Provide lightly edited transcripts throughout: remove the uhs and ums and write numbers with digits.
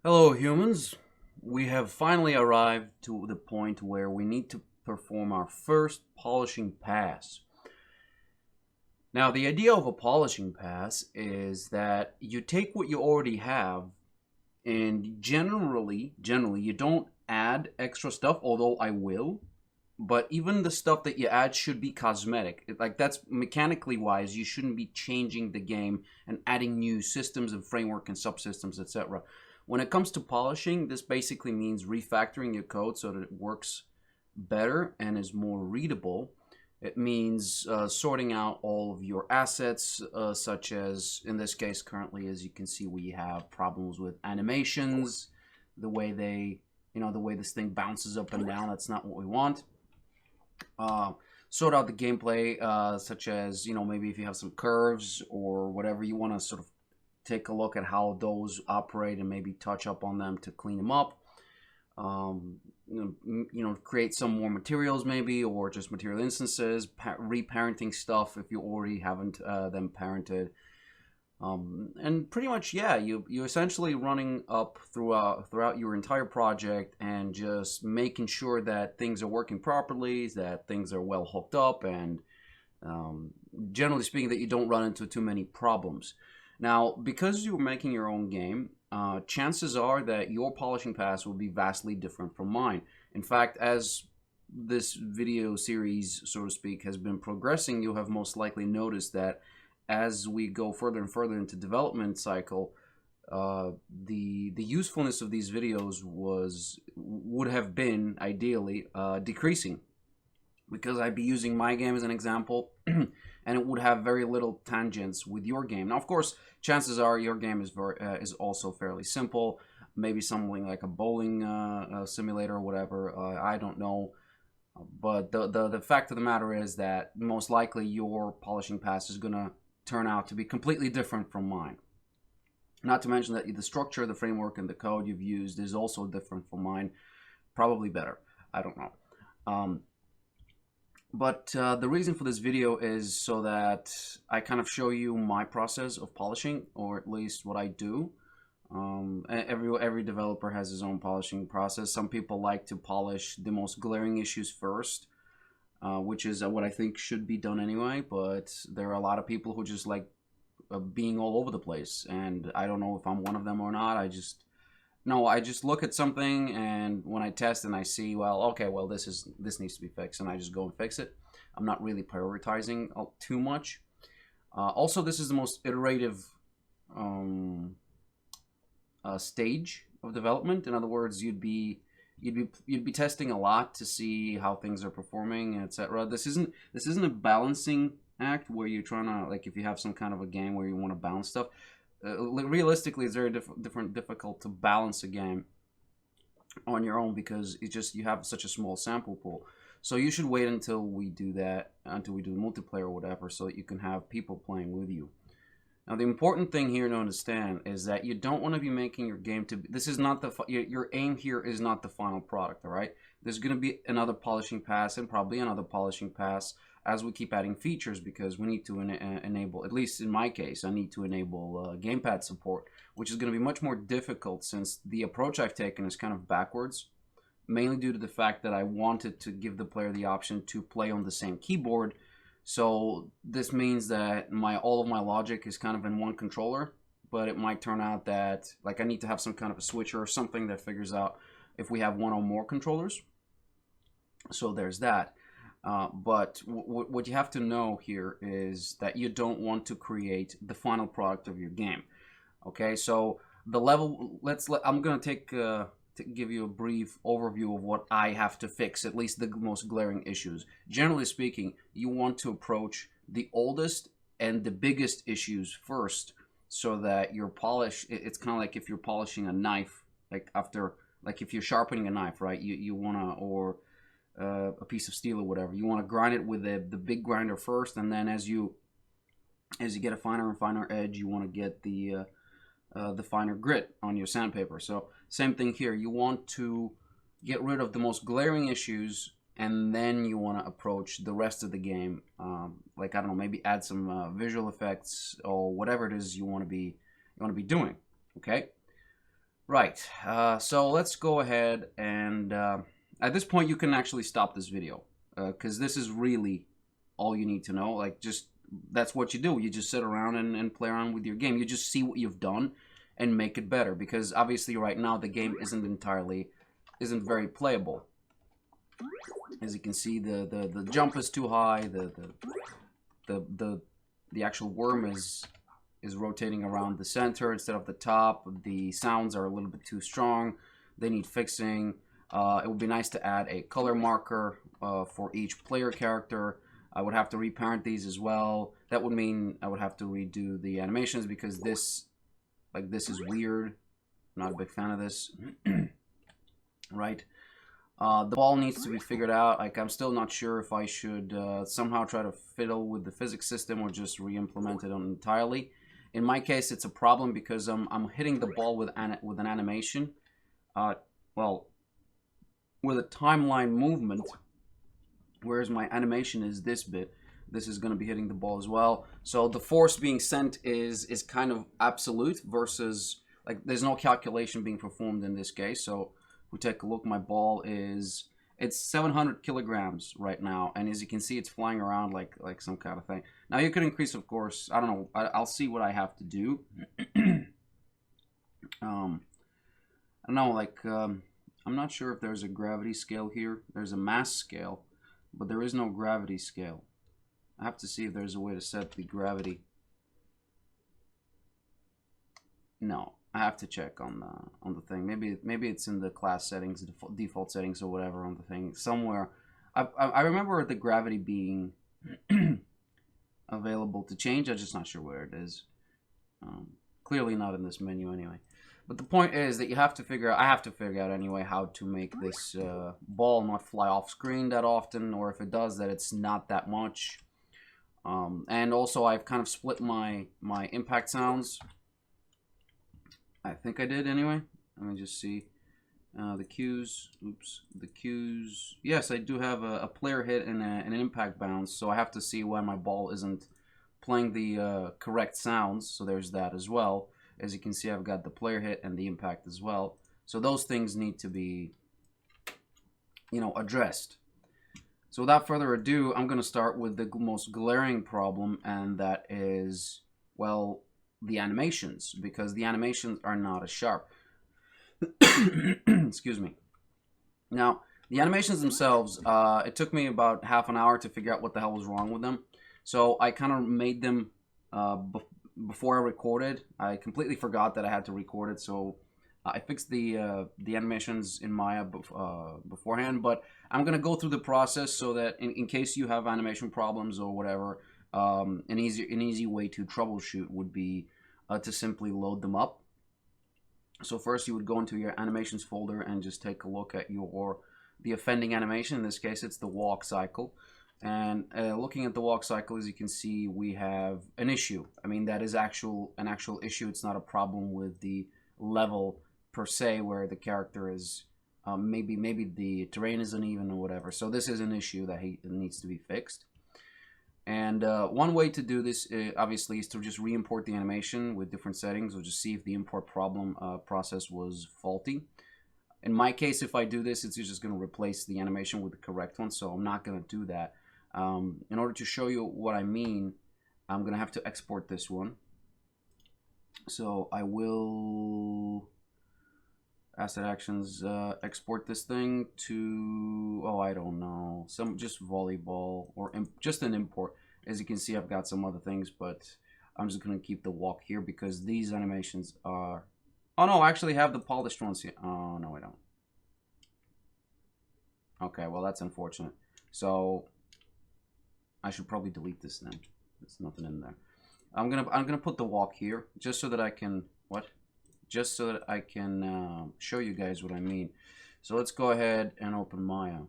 Hello, humans. We have finally arrived to the point where we need to perform our first polishing pass. Now, the idea of a polishing pass is that you take what you already have and generally you don't add extra stuff, although I will. But even the stuff that you add should be cosmetic. Like that's mechanically wise, you shouldn't be changing the game and adding new systems and framework and subsystems, etc. When it comes to polishing, this basically means refactoring your code so that it works better and is more readable. It means sorting out all of your assets, such as, in this case, currently, as you can see, we have problems with animations, the way the way this thing bounces up and down. That's not what we want. Sort out the gameplay, such as, maybe if you have some curves or whatever, you want to sort of take a look at how those operate and maybe touch up on them to clean them up. Create some more materials maybe, or just material instances, reparenting stuff if you already haven't them parented. And pretty much, yeah, you essentially running up throughout your entire project and just making sure that things are working properly, that things are well hooked up, and generally speaking, that you don't run into too many problems. Now, because you're making your own game, chances are that your polishing pass will be vastly different from mine. In fact, as this video series, so to speak, has been progressing, you have most likely noticed that as we go further and further into development cycle, the usefulness of these videos would have been ideally decreasing, because I'd be using my game as an example and it would have very little tangents with your game. Now, of course, chances are your game is also fairly simple, maybe something like a bowling simulator or whatever. I don't know. But the fact of the matter is that most likely your polishing pass is going to turn out to be completely different from mine. Not to mention that the structure, the framework, and the code you've used is also different from mine. Probably better. I don't know. But the reason for this video is so that I kind of show you my process of polishing, or at least what I do. Every developer has his own polishing process. Some people like to polish the most glaring issues first, which is what I think should be done anyway. But there are a lot of people who just like being all over the place, and I don't know if I'm one of them or not. I just look at something, and when I test and I see, well, okay, well, this needs to be fixed, and I just go and fix it. I'm not really prioritizing too much. Also, this is the most iterative stage of development. In other words, you'd be testing a lot to see how things are performing, etc. This isn't a balancing act where you're trying to, like, if you have some kind of a game where you want to balance stuff. Realistically, it's very difficult to balance a game on your own, because you have such a small sample pool. So you should wait until we do that, until we do multiplayer or whatever, so that you can have people playing with you. Now, the important thing here to understand is that you don't want to be making your game to be, this is not your aim here is not the final product. All right, there's going to be another polishing pass and probably another polishing pass as we keep adding features, because we need to enable, at least in my case, I need to enable gamepad support, which is going to be much more difficult, since the approach I've taken is kind of backwards, mainly due to the fact that I wanted to give the player the option to play on the same keyboard. So this means that all of my logic is kind of in one controller, but it might turn out that, like, I need to have some kind of a switcher or something that figures out if we have one or more controllers. So there's that. But what you have to know here is that you don't want to create the final product of your game. Okay, so the level, I'm going to give you a brief overview of what I have to fix, at least the most glaring issues. Generally speaking, you want to approach the oldest and the biggest issues first, so that your polish, it's kind of like if you're polishing a knife, like if you're sharpening a knife, right? You want to, or a piece of steel or whatever, you want to grind it with the big grinder first, and then as you get a finer and finer edge, you want to get the finer grit on your sandpaper. So same thing here, you want to get rid of the most glaring issues, and then you want to approach the rest of the game, like, I don't know, maybe add some visual effects or whatever it is you want to be doing. Okay, Right. So let's go ahead and at this point you can actually stop this video because this is really all you need to know. Like, just that's what you do. You just sit around and play around with your game. You just see what you've done and make it better, because obviously right now the game isn't very playable. As you can see, the jump is too high. The actual worm is rotating around the center instead of the top. The sounds are a little bit too strong. They need fixing. It would be nice to add a color marker for each player character. I would have to reparent these as well. That would mean I would have to redo the animations, because this is weird. I'm not a big fan of this. Right. The ball needs to be figured out. Like, I'm still not sure if I should somehow try to fiddle with the physics system or just re-implement it entirely. In my case, it's a problem because I'm hitting the ball with an animation. Well, with a timeline movement, whereas my animation is this bit. This is going to be hitting the ball as well. So the force being sent is kind of absolute versus, like, there's no calculation being performed in this case. So if we take a look, my ball it's 700 kilograms right now, and as you can see, it's flying around like some kind of thing. Now you could increase, of course. I don't know. I'll see what I have to do. I don't know. Like, I'm not sure if there's a gravity scale here. There's a mass scale, but there is no gravity scale. I have to see if there's a way to set the gravity. No, I have to check on the thing. Maybe it's in the class settings, default settings, or whatever on the thing somewhere. I remember the gravity being available to change. I'm just not sure where it is. Clearly not in this menu anyway. But the point is that you have to figure out. I have to figure out anyway how to make this ball not fly off screen that often, or if it does, that it's not that much. And also, I've kind of split my impact sounds. I think I did anyway. Let me just see. The cues. Oops. The cues. Yes, I do have a player hit and an impact bounce. So I have to see why my ball isn't playing the correct sounds. So there's that as well. As you can see, I've got the player hit and the impact as well. So those things need to be, addressed. So without further ado, I'm going to start with the most glaring problem, and that is, well, the animations, because the animations are not as sharp. Excuse me. Now, the animations themselves, it took me about half an hour to figure out what the hell was wrong with them. So I kind of made them before I recorded. I completely forgot that I had to record it, so I fixed the animations in Maya beforehand, but I'm going to go through the process so that in case you have animation problems or whatever, an easy way to troubleshoot would be to simply load them up. So first you would go into your animations folder and just take a look at the offending animation. In this case, it's the walk cycle. And looking at the walk cycle, as you can see, we have an issue. I mean, that is an actual issue. It's not a problem with the level per se, where the character is maybe the terrain is uneven or whatever. So this is an issue that needs to be fixed. And one way to do this, obviously, is to just re-import the animation with different settings, or just see if the import process was faulty. In my case, if I do this, it's just going to replace the animation with the correct one, so I'm not going to do that. In order to show you what I mean, I'm going to have to export this one. So I will asset actions, export this thing to, oh, I don't know, just volleyball, or just an import. As you can see, I've got some other things, but I'm just going to keep the walk here because these animations are, oh no, I actually have the polished ones here. Oh no, I don't. Okay, well, that's unfortunate. So I should probably delete this then. There's nothing in there. I'm gonna put the walk here just so that I can just so that I can show you guys what I mean. So let's go ahead and open Maya.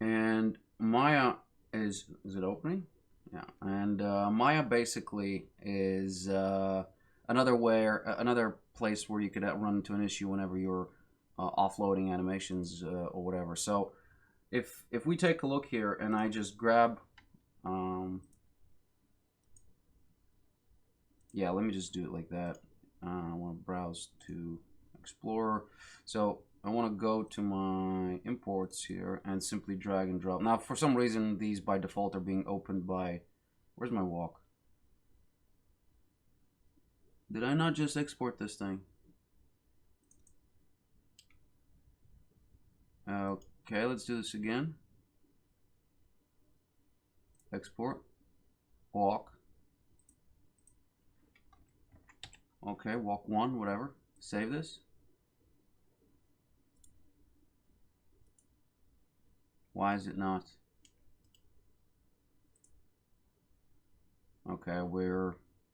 And Maya is it opening? Yeah. And Maya basically is another place where you could run into an issue whenever you're offloading animations or whatever. So if we take a look here and I just grab yeah, let me just do it like that. I want to browse to Explorer. So I want to go to my imports here and simply drag and drop. Now, for some reason, these by default are being opened by... Where's my walk? Did I not just export this thing? Okay, let's do this again. Export. Walk. Okay, walk 1, whatever. Save this. Why is it not? Okay,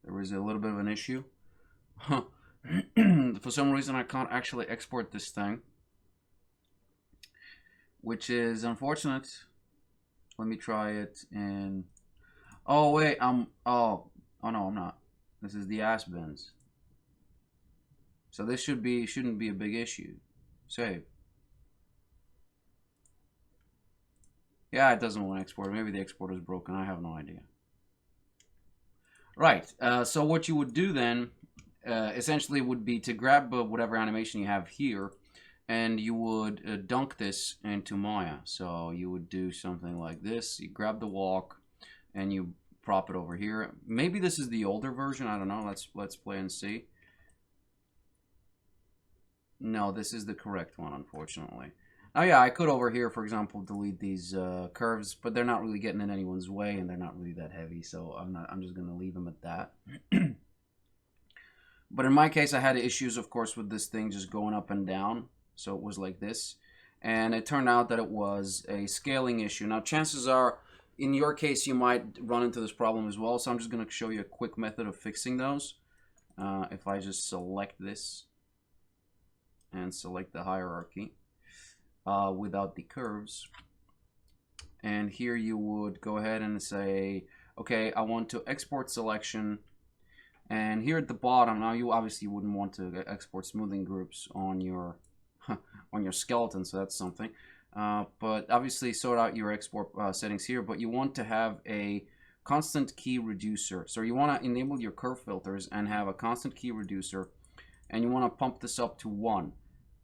there is a little bit of an issue. For some reason, I can't actually export this thing, which is unfortunate. Let me try it in... Oh wait, oh no, I'm not. This is the ass bins. So this shouldn't be a big issue. Save. Yeah, it doesn't want to export. Maybe the exporter is broken. I have no idea. Right. So what you would do then, essentially, would be to grab whatever animation you have here, and you would dunk this into Maya. So you would do something like this. You grab the walk, and you prop it over here. Maybe this is the older version. I don't know. Let's play and see. No, this is the correct one, unfortunately. Oh yeah, I could over here, for example, delete these curves, but they're not really getting in anyone's way, and they're not really that heavy, so I'm just gonna leave them at that. But in my case, I had issues, of course, with this thing just going up and down, so it was like this, and it turned out that it was a scaling issue. Now, chances are, in your case, you might run into this problem as well, so I'm just gonna show you a quick method of fixing those. If I just select this and select the hierarchy. Without the curves, and here you would go ahead and say, okay, I want to export selection, and here at the bottom, now you obviously wouldn't want to export smoothing groups on your on your skeleton, so that's something, but obviously sort out your export settings here, but you want to have a constant key reducer. So you want to enable your curve filters and have a constant key reducer, and you want to pump this up to 1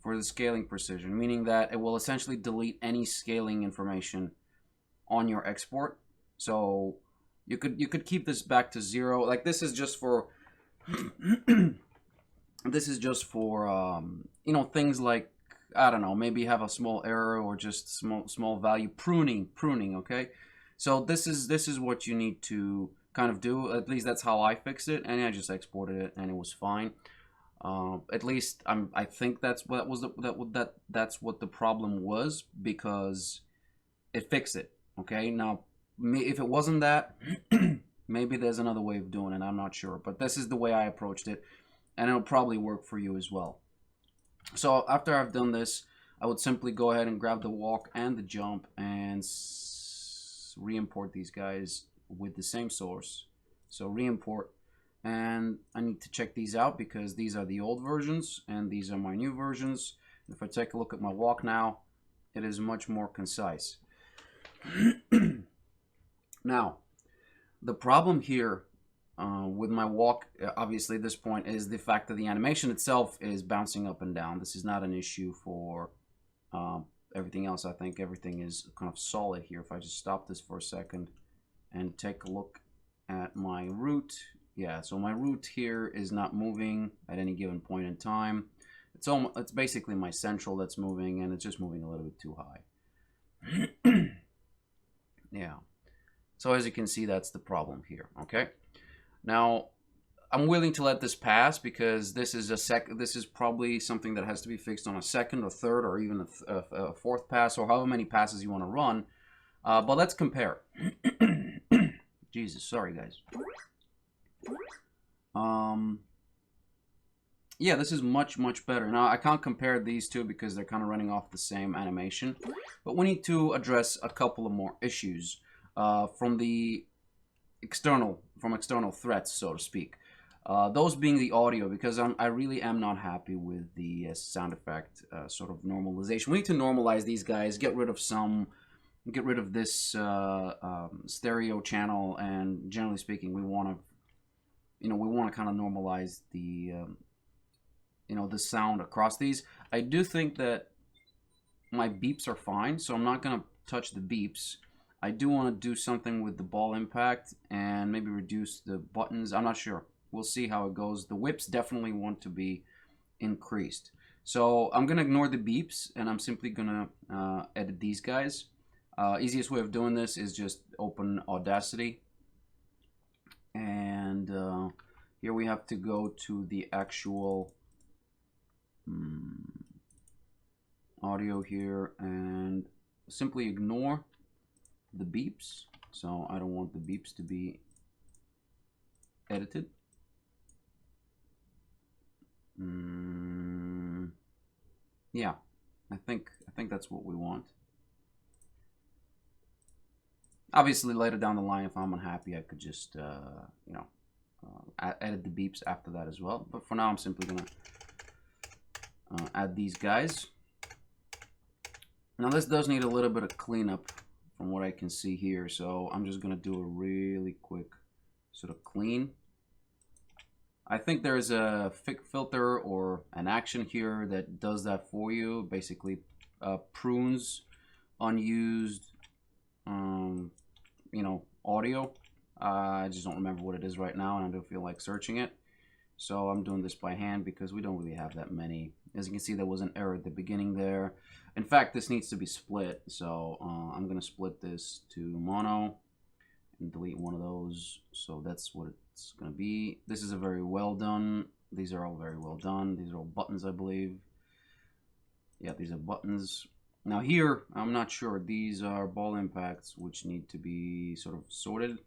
for the scaling precision, meaning that it will essentially delete any scaling information on your export. So you could keep this back to 0. Like this is just for this is just for you know, things like, I don't know, maybe have a small error or just small value pruning, okay? So this is what you need to kind of do. At least that's how I fixed it, and I just exported it and it was fine. At least I think that's what that's what the problem was, because it fixed it. Okay, now if it wasn't that, maybe there's another way of doing it. I'm not sure, but this is the way I approached it, and it'll probably work for you as well. So after I've done this, I would simply go ahead and grab the walk and the jump and re-import these guys with the same source. So re-import. And I need to check these out because these are the old versions and these are my new versions. If I take a look at my walk now, it is much more concise. Now, the problem here with my walk, obviously at this point, is the fact that the animation itself is bouncing up and down. This is not an issue for everything else. I think everything is kind of solid here. If I just stop this for a second and take a look at my root. Yeah, so my root here is not moving at any given point in time. It's basically my central that's moving, and it's just moving a little bit too high. Yeah. So as you can see, that's the problem here. Okay. Now, I'm willing to let this pass because this is this is probably something that has to be fixed on a second or third or even a fourth pass, or however many passes you want to run. But let's compare. Jesus, sorry guys. Yeah, this is much better. Now I can't compare these two because they're kind of running off the same animation, but we need to address a couple of more issues from external threats, so to speak. Those being the audio, because I really am not happy with the sound effect sort of normalization. We need to normalize these guys, get rid of this stereo channel, and generally speaking, we want to kind of normalize the you know, the sound across these. I do think that my beeps are fine, so I'm not gonna touch the beeps. I do want to do something with the ball impact and maybe reduce the buttons. I'm not sure. We'll see how it goes. The whips definitely want to be increased. So I'm gonna ignore the beeps and I'm simply gonna edit these guys. Easiest way of doing this is just open Audacity, and here we have to go to the actual audio here and simply ignore the beeps. So I don't want the beeps to be edited. Yeah, I think that's what we want. Obviously, later down the line, if I'm unhappy, I could just you know, edit the beeps after that as well. But for now, I'm simply gonna add these guys. Now this does need a little bit of cleanup from what I can see here, so I'm just gonna do a really quick sort of clean. I think there's a filter or an action here that does that for you. Basically, prunes unused, you know, audio. I just don't remember what it is right now, and I don't feel like searching it. So I'm doing this by hand because we don't really have that many. As you can see, there was an error at the beginning there. In fact, this needs to be split. So I'm going to split this to mono and delete one of those. So that's what it's going to be. This is a very well done. These are all very well done. These are all buttons, I believe. Yeah, these are buttons. Now here, I'm not sure. These are ball impacts, which need to be sort of sorted.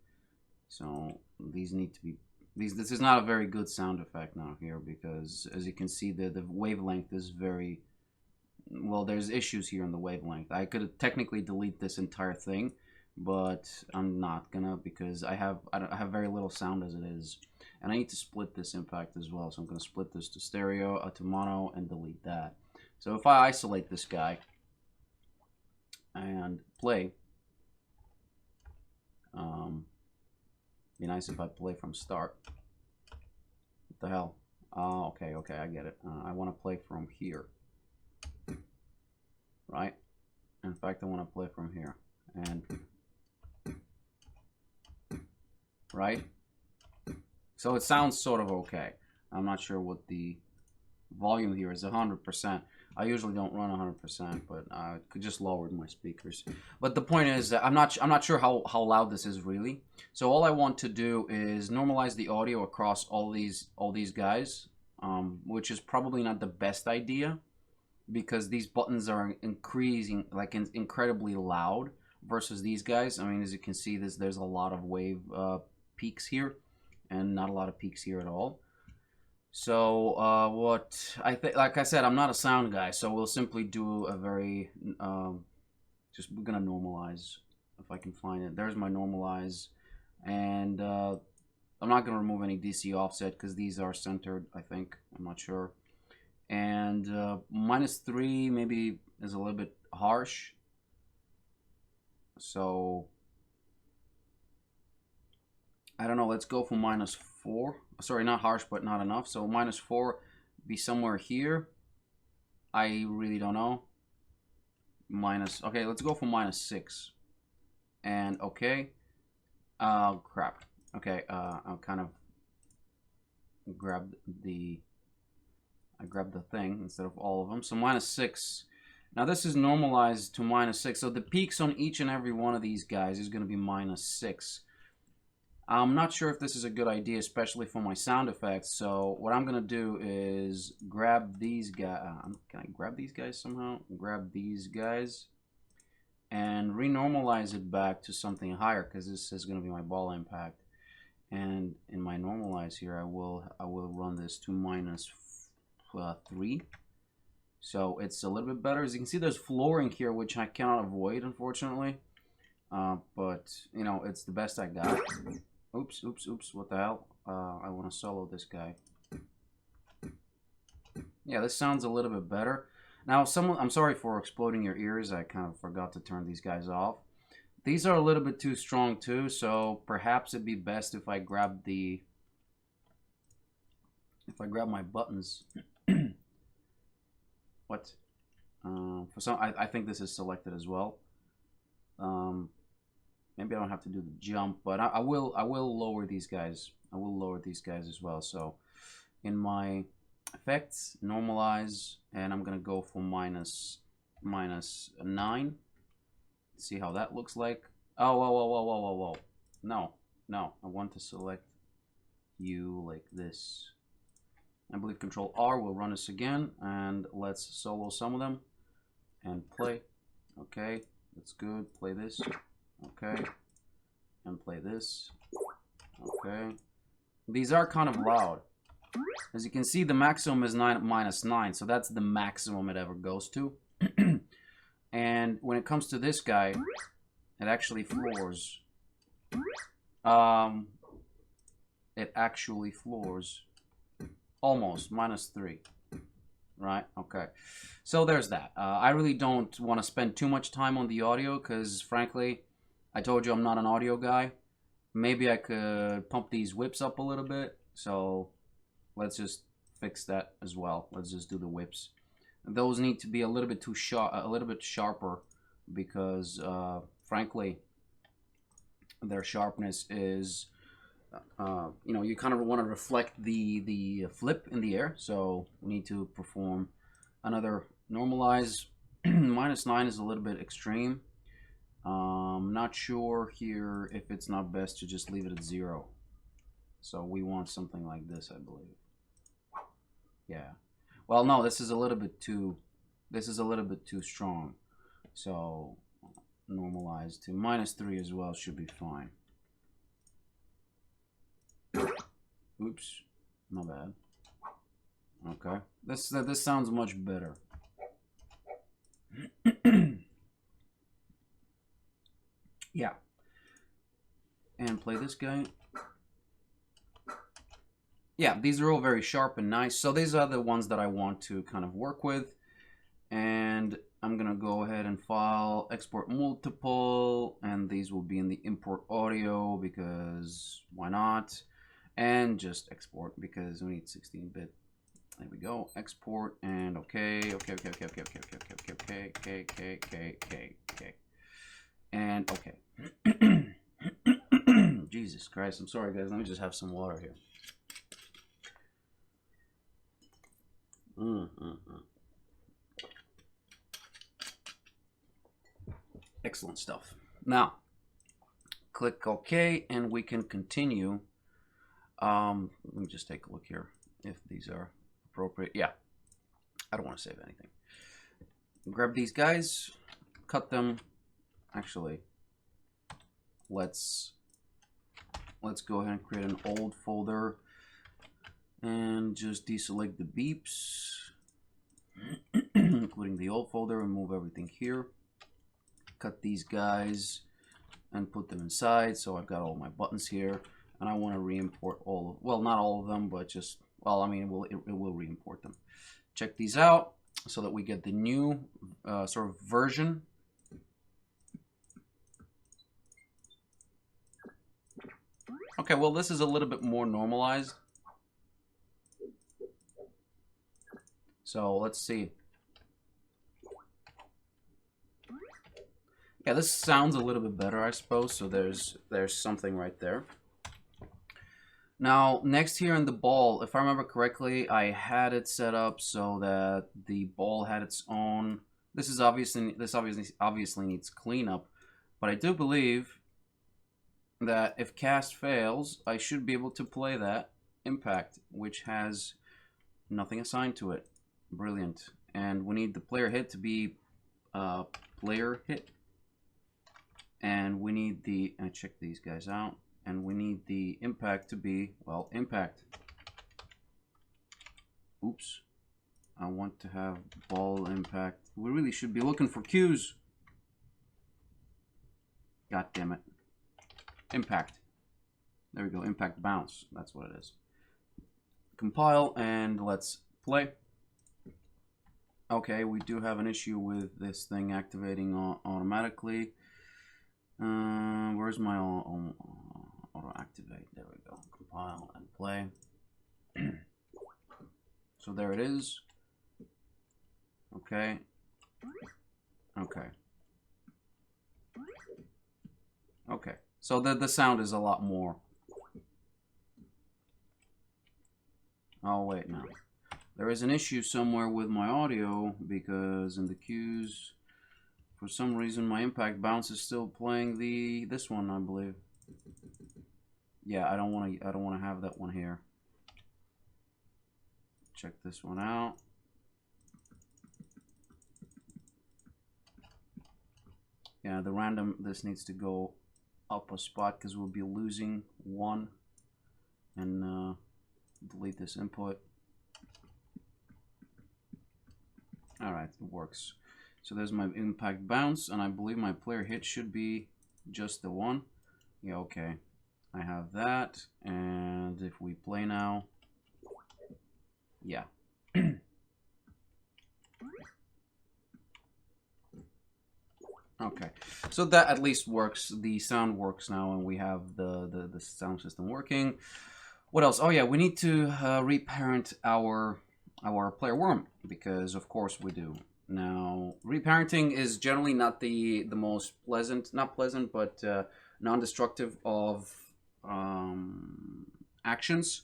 So these need to be... This is not a very good sound effect now here, because as you can see, the wavelength is very... Well, there's issues here in the wavelength. I could technically delete this entire thing, but I'm not gonna, because I have very little sound as it is, and I need to split this impact as well. So I'm gonna split this to stereo, to mono, and delete that. So if I isolate this guy and play, be nice if I play from start. What the hell? Oh, okay, I get it. I want to play from here, right? In fact, I want to play from here, and right. So it sounds sort of okay. I'm not sure what the volume here is. 100%. I usually don't run 100%, but I could just lower my speakers. But the point is that I'm not sure how loud this is really. So all I want to do is normalize the audio across all these guys, which is probably not the best idea, because these buttons are increasing, like incredibly loud versus these guys. I mean, as you can see, there's a lot of wave peaks here, and not a lot of peaks here at all. So what I think, like I said, I'm not a sound guy, so we'll simply do a very, just we're gonna normalize, if I can find it. There's my normalize, and I'm not gonna remove any DC offset because these are centered, I think. I'm not sure. And -3 maybe is a little bit harsh. So I don't know, let's go for -4. Sorry, not harsh, but not enough. So -4 be somewhere here. I really don't know. Okay, let's go for -6. And okay. Oh, crap. Okay, I'll kind of grab the... I grabbed the thing instead of all of them. So -6. Now this is normalized to -6. So the peaks on each and every one of these guys is going to be -6. I'm not sure if this is a good idea, especially for my sound effects. So what I'm going to do is grab these guys. Can I grab these guys somehow? Grab these guys and renormalize it back to something higher, because this is going to be my ball impact. And in my normalize here, I will run this to -3. So it's a little bit better. As you can see, there's flooring here, which I cannot avoid, unfortunately. But, you know, it's the best I got. Oops, what the hell? I want to solo this guy. Yeah, this sounds a little bit better. Now, I'm sorry for exploding your ears. I kind of forgot to turn these guys off. These are a little bit too strong too, so perhaps it'd be best if I grab my buttons What? For some, I think this is selected as well. Maybe I don't have to do the jump, but I will lower these guys. I will lower these guys as well. So in my effects, normalize, and I'm gonna go for -9. See how that looks like. Oh, whoa. No. I want to select you like this. I believe Control R will run us again, and let's solo some of them and play. Okay, that's good. Play this. Okay, and play this. Okay, these are kind of loud. As you can see, the maximum is -9, so that's the maximum it ever goes to. And when it comes to this guy, it actually floors. It actually floors almost -3. Right? Okay. So there's that. I really don't want to spend too much time on the audio because, frankly, I told you I'm not an audio guy. Maybe I could pump these whips up a little bit. So let's just fix that as well. Let's just do the whips. Those need to be a little bit too sharp, a little bit sharper, because frankly, their sharpness is, you know, you kind of want to reflect the flip in the air. So we need to perform another normalize. -9 is a little bit extreme. Not sure here if it's not best to just leave it at 0. So we want something like this, I believe. Yeah. Well, no, this is a little bit too strong. So normalize to -3 as well should be fine. Oops, not bad. Okay, this sounds much better. Yeah. And play this guy. Yeah, these are all very sharp and nice. So these are the ones that I want to kind of work with. And I'm gonna go ahead and file, export multiple, and these will be in the import audio because why not? And just export because we need 16-bit. There we go. Export and okay. And okay. Jesus Christ, I'm sorry guys. Let me just have some water here. Excellent stuff. Now, click OK, and we can continue. Let me just take a look here if these are appropriate. Yeah, I don't want to save anything. Grab these guys, cut them. Actually, let's go ahead and create an old folder and just deselect the beeps, including the old folder, and move everything here. Cut these guys and put them inside. So I've got all my buttons here, and I want to re-import all of, well, not all of them, but just, well, I mean, it will re-import them. Check these out so that we get the new sort of version. Okay, well, this is a little bit more normalized. So let's see. Yeah, this sounds a little bit better, I suppose. So there's something right there. Now, next here in the ball, if I remember correctly, I had it set up so that the ball had its own. This obviously needs cleanup, but I do believe that if cast fails, I should be able to play that impact, which has nothing assigned to it. Brilliant. And we need the player hit to be player hit. And we need the, and check these guys out, and we need the impact to be, well, impact. Oops. I want to have ball impact. We really should be looking for cues. God damn it. Impact. There we go, impact bounce. That's what it is. Compile, and let's play. Okay, we do have an issue with this thing activating automatically. Where's my auto activate? There we go. Compile and play. So there it is. Okay. Okay. Okay. So the sound is a lot more. Oh, wait, no. There is an issue somewhere with my audio because in the cues, for some reason, my impact bounce is still playing this one, I believe. Yeah, I don't want to have that one here. Check this one out. Yeah, the random, this needs to go up a spot because we'll be losing one. And delete this input. Alright, it works. So there's my impact bounce, and I believe my player hit should be just the one. Yeah, okay. I have that, and if we play now, yeah. Okay, so that at least works. The sound works now, and we have the sound system working. What else? Oh yeah, we need to reparent our player worm, because of course we do. Now, reparenting is generally not the most pleasant, not pleasant, but non-destructive of actions.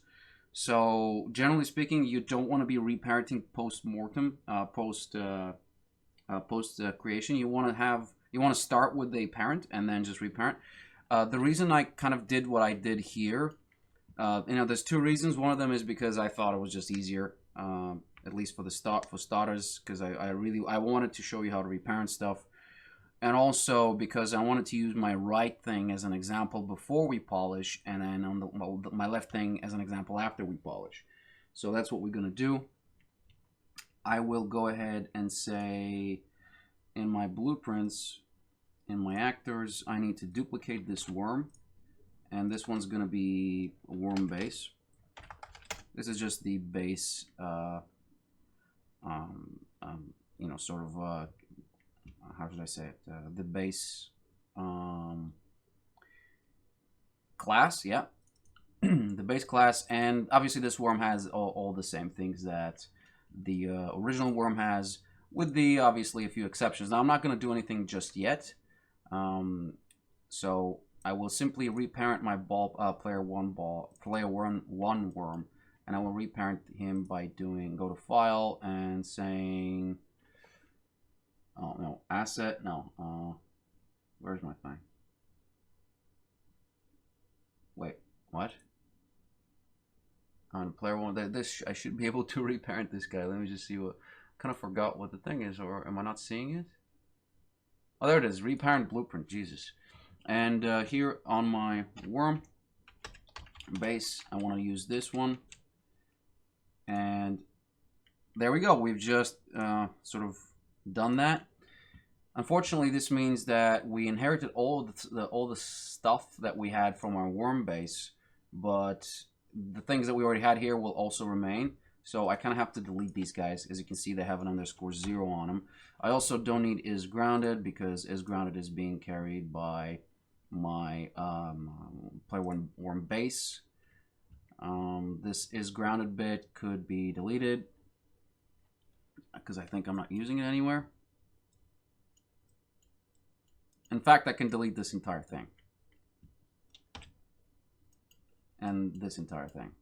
So generally speaking, you don't want to be reparenting post-mortem, post creation. You want to start with the parent and then just reparent. The reason I kind of did what I did here, there's two reasons. One of them is because I thought it was just easier, at least for starters, because I wanted to show you how to reparent stuff, and also because I wanted to use my right thing as an example before we polish, and then on my left thing as an example after we polish. So that's what we're gonna do. I will go ahead and say in my blueprints, in my actors, I need to duplicate this worm, and this one's gonna be a worm base. This is just the base, sort of, how should I say it? The base class, yeah. The base class, and obviously this worm has all the same things that the original worm has, with the obviously a few exceptions. Now I'm not going to do anything just yet, so I will simply reparent my player one worm, and I will reparent him by go to file and saying, oh no, asset, no, where's my thing? Wait, what? On player one, I should be able to reparent this guy. Let me just see what. Kind of forgot what the thing is, or am I not seeing it? Oh, there it is. Reparent blueprint. Jesus. And here on my worm base, I want to use this one. And there we go. We've just sort of done that. Unfortunately, this means that we inherited all the stuff that we had from our worm base, but the things that we already had here will also remain. So I kind of have to delete these guys. As you can see, they have an _0 on them. I also don't need is grounded, because is grounded is being carried by my player one worm base. This is grounded bit could be deleted, because I think I'm not using it anywhere. In fact, I can delete this entire thing. And this entire thing.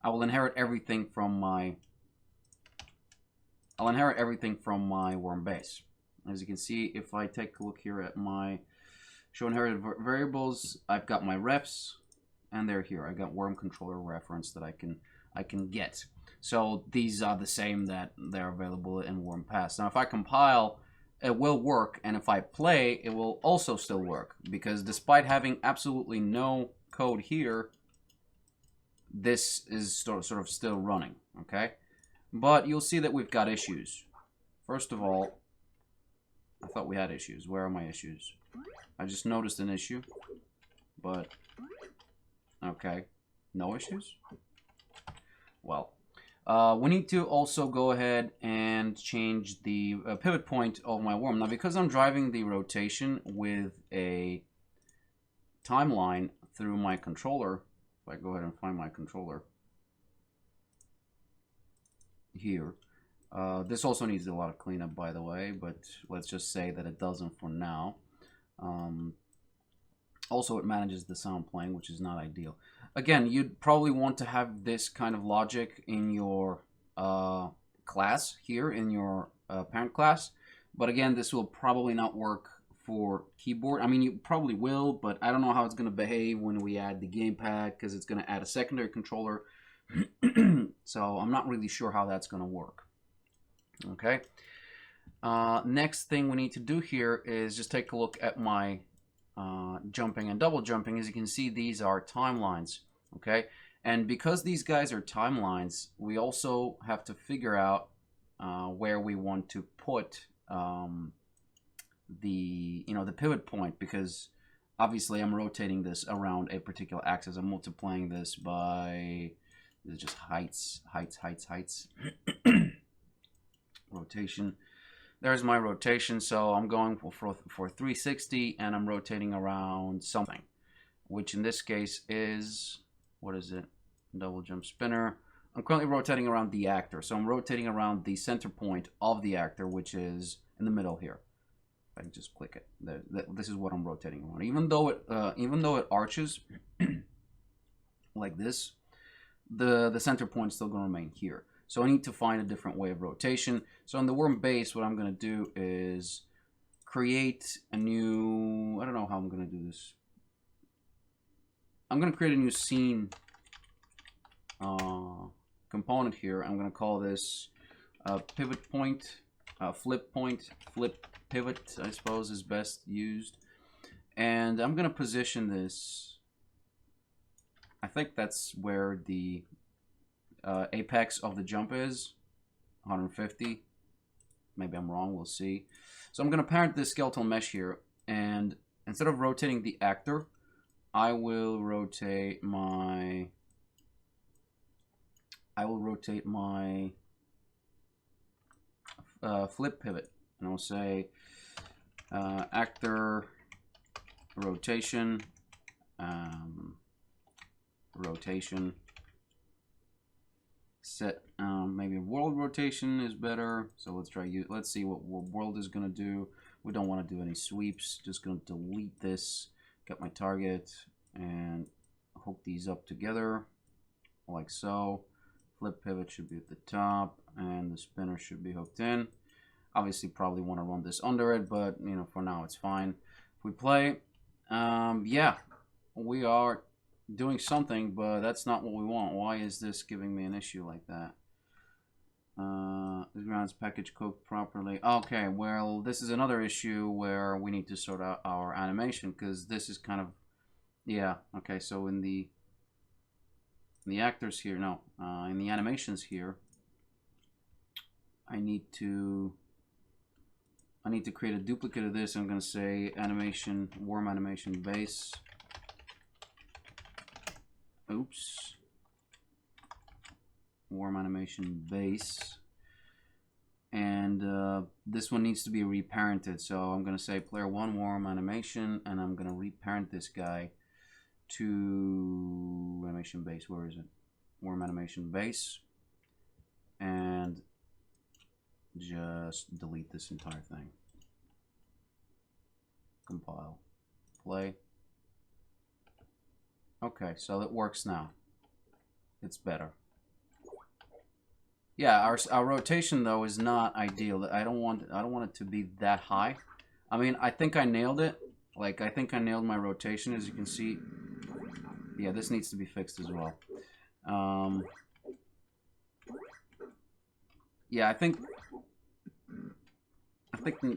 I will inherit everything from my worm base. As you can see, if I take a look here at my show inherited variables, I've got my refs, and they're here. I got worm controller reference that I can get. So these are the same that they're available in worm pass. Now if I compile, it will work, and if I play, it will also still work, because despite having absolutely no code here, this is sort of still running, okay? But you'll see that we've got issues. First of all, I thought we had issues. Where are my issues? I just noticed an issue, but okay, no issues? Well, we need to also go ahead and change the pivot point of my worm. Now, because I'm driving the rotation with a timeline through my controller, if I go ahead and find my controller here, This also needs a lot of cleanup, by the way, but let's just say that it doesn't for now. Also, it manages the sound playing, which is not ideal. Again, you'd probably want to have this kind of logic in your class here, in your parent class. But again, this will probably not work for keyboard. I mean, you probably will, but I don't know how it's going to behave when we add the gamepad, because it's going to add a secondary controller. So I'm not really sure how that's going to work. Okay. Next thing we need to do here is just take a look at my jumping and double jumping. As you can see, these are timelines. Okay. And because these guys are timelines, we also have to figure out where we want to put the pivot point, because obviously I'm rotating this around a particular axis. I'm multiplying this by just heights. Rotation. There's my rotation, so I'm going for 360, and I'm rotating around something, which in this case is, what is it? Double jump spinner. I'm currently rotating around the actor, so I'm rotating around the center point of the actor, which is in the middle here. If I can just click it, this is what I'm rotating around. Even though it arches like this, the center point is still going to remain here. So I need to find a different way of rotation. So on the worm base, what I'm going to do is create a new, I don't know how I'm going to do this. I'm going to create a new scene component here. I'm going to call this pivot point, flip pivot, I suppose is best used. And I'm going to position this, I think that's where the apex of the jump is, 150. Maybe I'm wrong, we'll see. So I'm going to parent this skeletal mesh here, and instead of rotating the actor, I will rotate my flip pivot, and I'll say actor rotation, set maybe world rotation is better. So let's see what world is going to do. We don't want to do any sweeps. Just going to delete this, get my target, and hook these up together like so. Flip pivot should be at the top, and the spinner should be hooked in. Obviously probably want to run this under it, but for now it's fine. If we play, yeah, we are doing something, but that's not what we want. Why is this giving me an issue like that? The grounds package cooked properly. Okay, well, this is another issue where we need to sort out our animation, because this is kind of, yeah, okay, so in the actors here, no, in the animations here, I need to create a duplicate of this. I'm going to say animation, worm animation base. Oops. Worm animation base. And this one needs to be reparented. So I'm going to say player 1 worm animation, and I'm going to reparent this guy to animation base. Where is it? Worm animation base. And just delete this entire thing. Compile. Play. Okay, so it works now. It's better. Yeah, our rotation though is not ideal. I don't want it to be that high. I mean, I think I nailed it. Like, I think I nailed my rotation, as you can see. Yeah, this needs to be fixed as well. Yeah, I think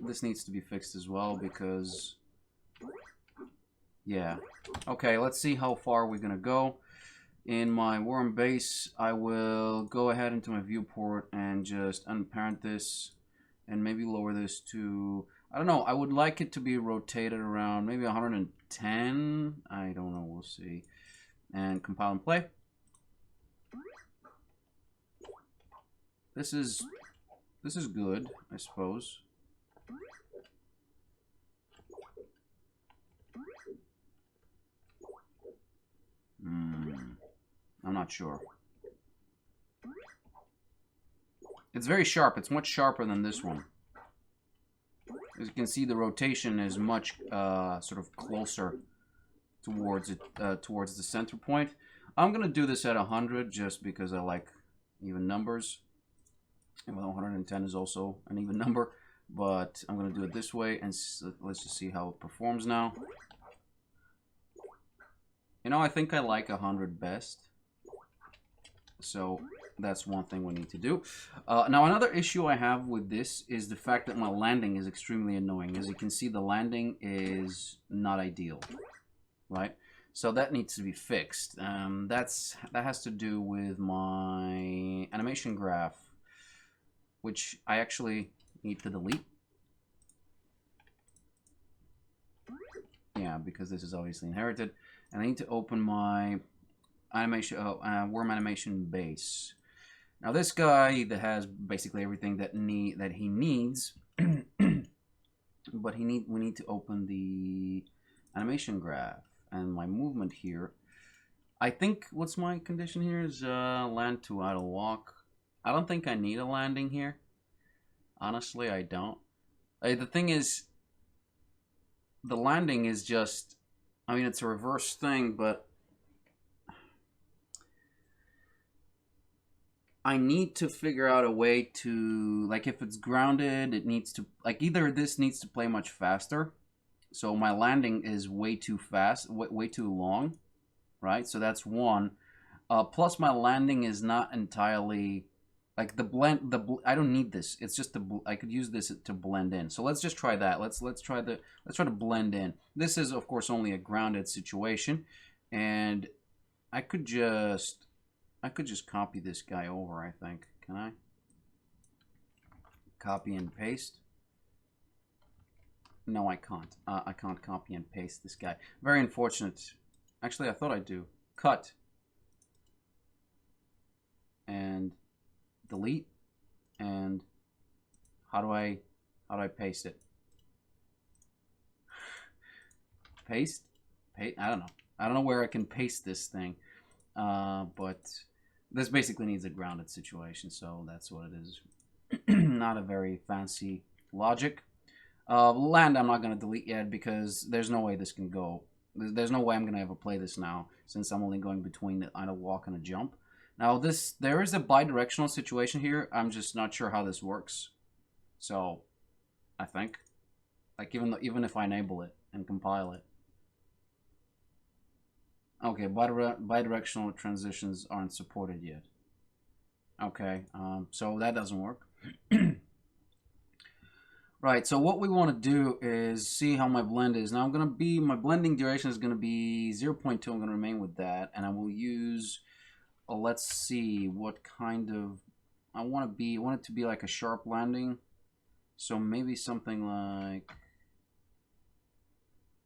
this needs to be fixed as well, because yeah. Okay, let's see how far we're gonna go. In my worm base, I will go ahead into my viewport and just unparent this, and maybe lower this to, I don't know, I would like it to be rotated around maybe 110. I don't know, we'll see. And compile and play. This is good, I suppose. I'm not sure. It's very sharp. It's much sharper than this one. As you can see, the rotation is much sort of closer towards it, towards the center point. I'm gonna do this at 100 just because I like even numbers. And 110 is also an even number, but I'm gonna do it this way, and let's just see how it performs now. You know, I think I like 100 best. So that's one thing we need to do. Now, another issue I have with this is the fact that my landing is extremely annoying. As you can see, the landing is not ideal, right? So that needs to be fixed. That has to do with my animation graph, which I actually need to delete. Yeah, because this is obviously inherited. And I need to open my animation, worm animation base. Now this guy that has basically everything that he needs, but we need to open the animation graph and my movement here. I think what's my condition here is land to idle walk. I don't think I need a landing here. Honestly, I don't. The thing is, the landing is just, I mean, it's a reverse thing, but I need to figure out a way to, like, if it's grounded, it needs to, like, either this needs to play much faster. So my landing is way too fast, way too long, right? So that's one. Plus my landing is not entirely, like I don't need this. It's just I could use this to blend in. So let's just try that. Let's try to blend in. This is of course only a grounded situation, and I could just copy this guy over, I think. Can I? Copy and paste. No, I can't. I can't copy and paste this guy. Very unfortunate. Actually, I thought I do. Cut. And delete. And how do I paste it? Paste? Paste? I don't know. I don't know where I can paste this thing. But this basically needs a grounded situation, so that's what it is. Not a very fancy logic. Land I'm not going to delete yet because there's no way this can go. There's no way I'm going to ever play this now since I'm only going between the idle walk and a jump. Now there is a bidirectional situation here. I'm just not sure how this works. So I think, like, even if I enable it and compile it. Okay, bidirectional transitions aren't supported yet. Okay, so that doesn't work. Right, so what we want to do is see how my blend is. Now my blending duration is going to be 0.2. I'm going to remain with that, and I will use, let's see what kind of, I want it to be like a sharp landing. So maybe something like,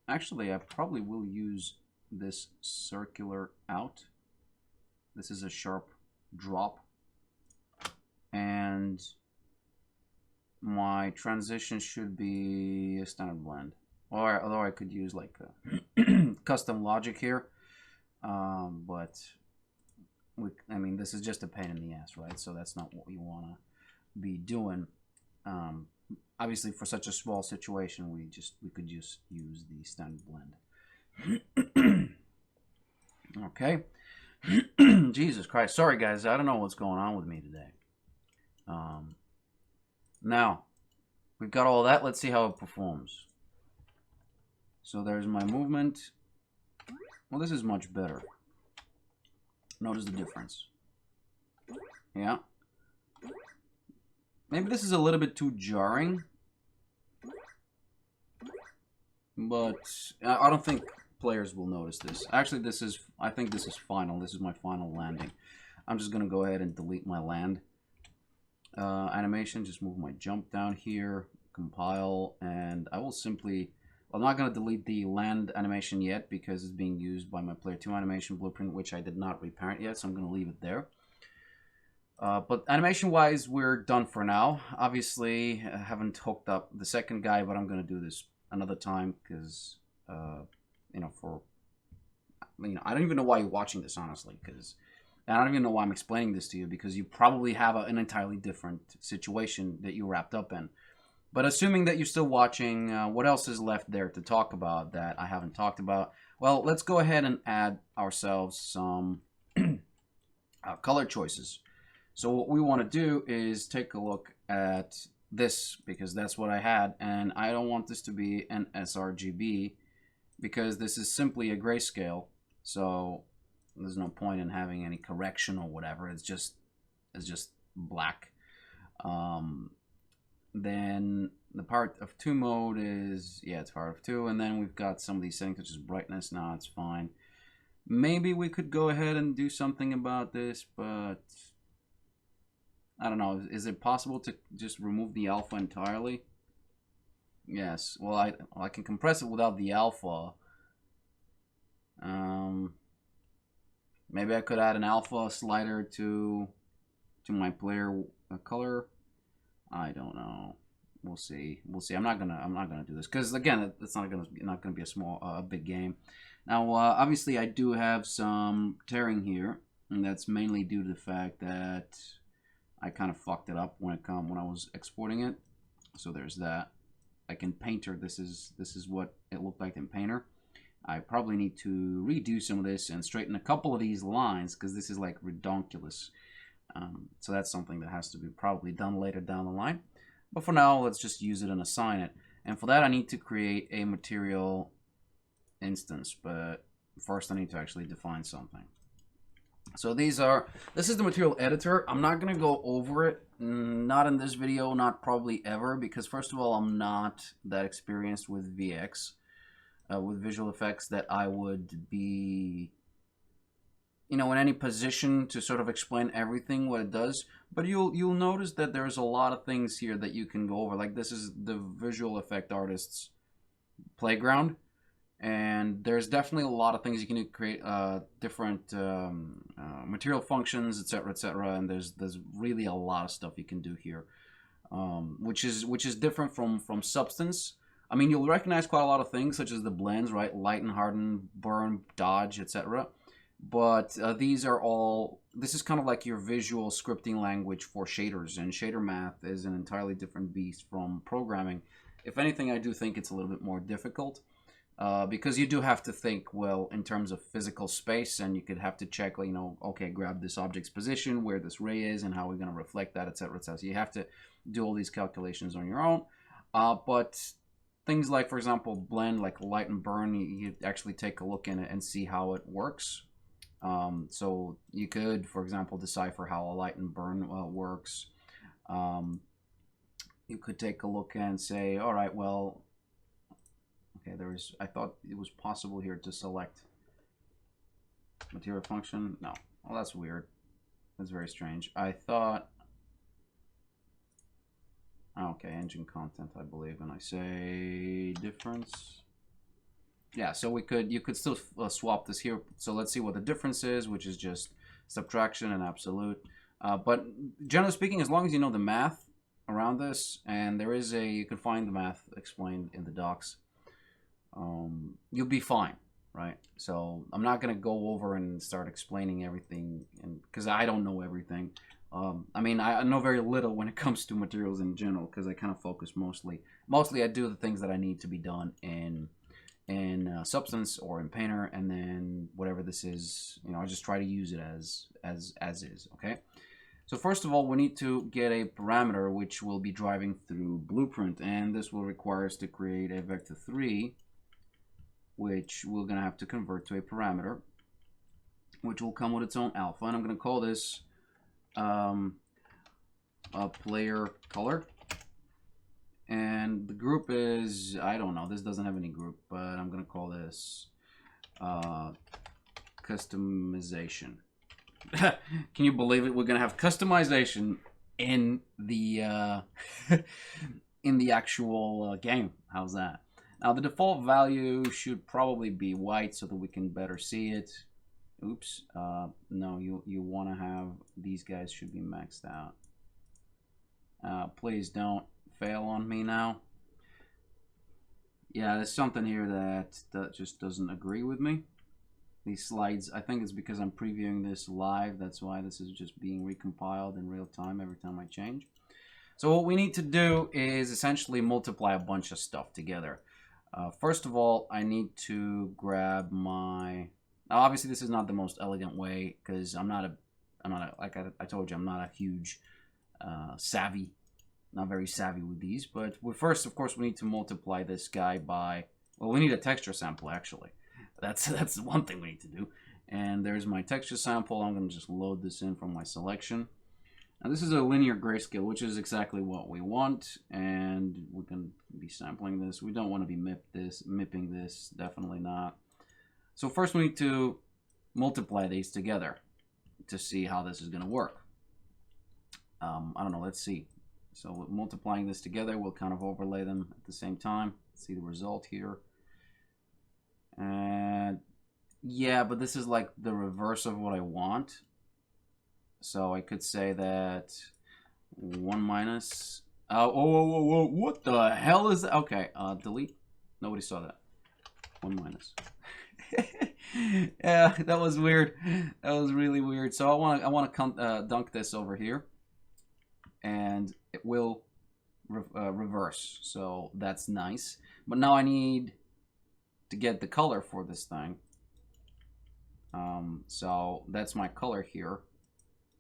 actually I probably will use this circular out. This is a sharp drop, and my transition should be a standard blend, or although I could use like a custom logic here, but I mean, this is just a pain in the ass, right? So that's not what we want to be doing. Obviously, for such a small situation, we could just use the standard blend. Okay. Jesus Christ. Sorry, guys. I don't know what's going on with me today. Now, we've got all that. Let's see how it performs. So there's my movement. Well, this is much better. Notice the difference. Yeah. Maybe this is a little bit too jarring. But I don't think players will notice this. Actually, I think this is final. This is my final landing. I'm just going to go ahead and delete my land animation. Just move my jump down here, compile, and I will simply, I'm not going to delete the land animation yet because it's being used by my player 2 animation blueprint, which I did not reparent yet, so I'm going to leave it there. But animation-wise, we're done for now. Obviously, I haven't hooked up the second guy, but I'm going to do this another time because, you know, I don't even know why you're watching this, honestly, because And I don't even know why I'm explaining this to you, because you probably have an entirely different situation that you're wrapped up in. But assuming that you're still watching, what else is left there to talk about that I haven't talked about? Well, let's go ahead and add ourselves some color choices. So what we want to do is take a look at this, because that's what I had, and I don't want this to be an sRGB because this is simply a grayscale. So there's no point in having any correction or whatever. It's just black. Then the part of 2 mode is, yeah, it's part of 2, and then we've got some of these settings such as brightness. Now it's fine. Maybe we could go ahead and do something about this, but I don't know. Is it possible to just remove the alpha entirely? Yes. Well, I can compress it without the alpha. Maybe I could add an alpha slider to my player color. I don't know. We'll see. We'll see. I'm not gonna do this because again, it's not gonna be a big game. Now, obviously, I do have some tearing here, and that's mainly due to the fact that I kind of fucked it up when I was exporting it. So there's that. Like in Painter, this is what it looked like in Painter. I probably need to redo some of this and straighten a couple of these lines because this is like redonkulous. So that's something that has to be probably done later down the line. But for now, let's just use it and assign it. And for that, I need to create a material instance. But first, I need to actually define something. So this is the material editor. I'm not going to go over it. Not in this video, not probably ever. Because first of all, I'm not that experienced with VX. With visual effects that I would be, in any position to sort of explain everything what it does. But you'll notice that there's a lot of things here that you can go over. Like this is the visual effect artist's playground, and there's definitely a lot of things you can do to create different material functions, etc. And there's really a lot of stuff you can do here, which is different from Substance. I mean, you'll recognize quite a lot of things, such as the blends, right? Lighten, harden, burn, dodge, etc. But this is kind of like your visual scripting language for shaders, and shader math is an entirely different beast from programming. If anything, I do think it's a little bit more difficult because you do have to think, well, in terms of physical space, and you could have to check, okay, grab this object's position, where this ray is, and how we're going to reflect that, etc. So you have to do all these calculations on your own. But things like, for example, blend, like light and burn, you actually take a look in it and see how it works. So you could, for example, decipher how a light and burn works. You could take a look and say, all right, well, okay, I thought it was possible here to select material function. No, well, that's weird. That's very strange. I thought, okay, engine content, I believe, and I say difference. Yeah, so you could still swap this here. So let's see what the difference is, which is just subtraction and absolute. But generally speaking, as long as you know the math around this, and you can find the math explained in the docs, you'll be fine, right? So I'm not going to go over and start explaining everything, because I don't know everything. I mean, I know very little when it comes to materials in general, because I kind of focus mostly I do the things that I need to be done in Substance or in Painter, and then whatever this is, I just try to use it as is. Okay. So first of all, we need to get a parameter which will be driving through Blueprint, and this will require us to create a vector 3, which we're gonna have to convert to a parameter, which will come with its own alpha, and I'm gonna call this a player color. And the group is, I don't know, this doesn't have any group, but I'm going to call this customization. Can you believe it? We're going to have customization in the in the actual game. How's that? Now, the default value should probably be white so that we can better see it. Oops. No, you want to have, these guys should be maxed out. Please don't fail on me now. Yeah, there's something here that just doesn't agree with me. these slides. I think it's because I'm previewing this live. That's why this is just being recompiled in real time every time I change. So what we need to do is essentially multiply a bunch of stuff together. First of all, I need to grab my... Now, obviously, this is not the most elegant way because like I told you, I'm not a huge not very savvy with these. But first, of course, we need to multiply this guy by... Well, we need a texture sample, actually. That's one thing we need to do. And there's my texture sample. I'm going to just load this in from my selection. Now, this is a linear grayscale, which is exactly what we want. And we can be sampling this. We don't want to be mipping this. Definitely not. So first we need to multiply these together to see how this is going to work. I don't know. Let's see. So multiplying this together, we'll kind of overlay them at the same time. See the result here. And yeah, but this is like the reverse of what I want. So I could say that 1 minus... Oh, what the hell is that? Okay, delete. Nobody saw that. 1 minus. Yeah, that was weird. That was really weird. So I want to dunk this over here, and it will reverse. So that's nice. But now I need to get the color for this thing. So that's my color here,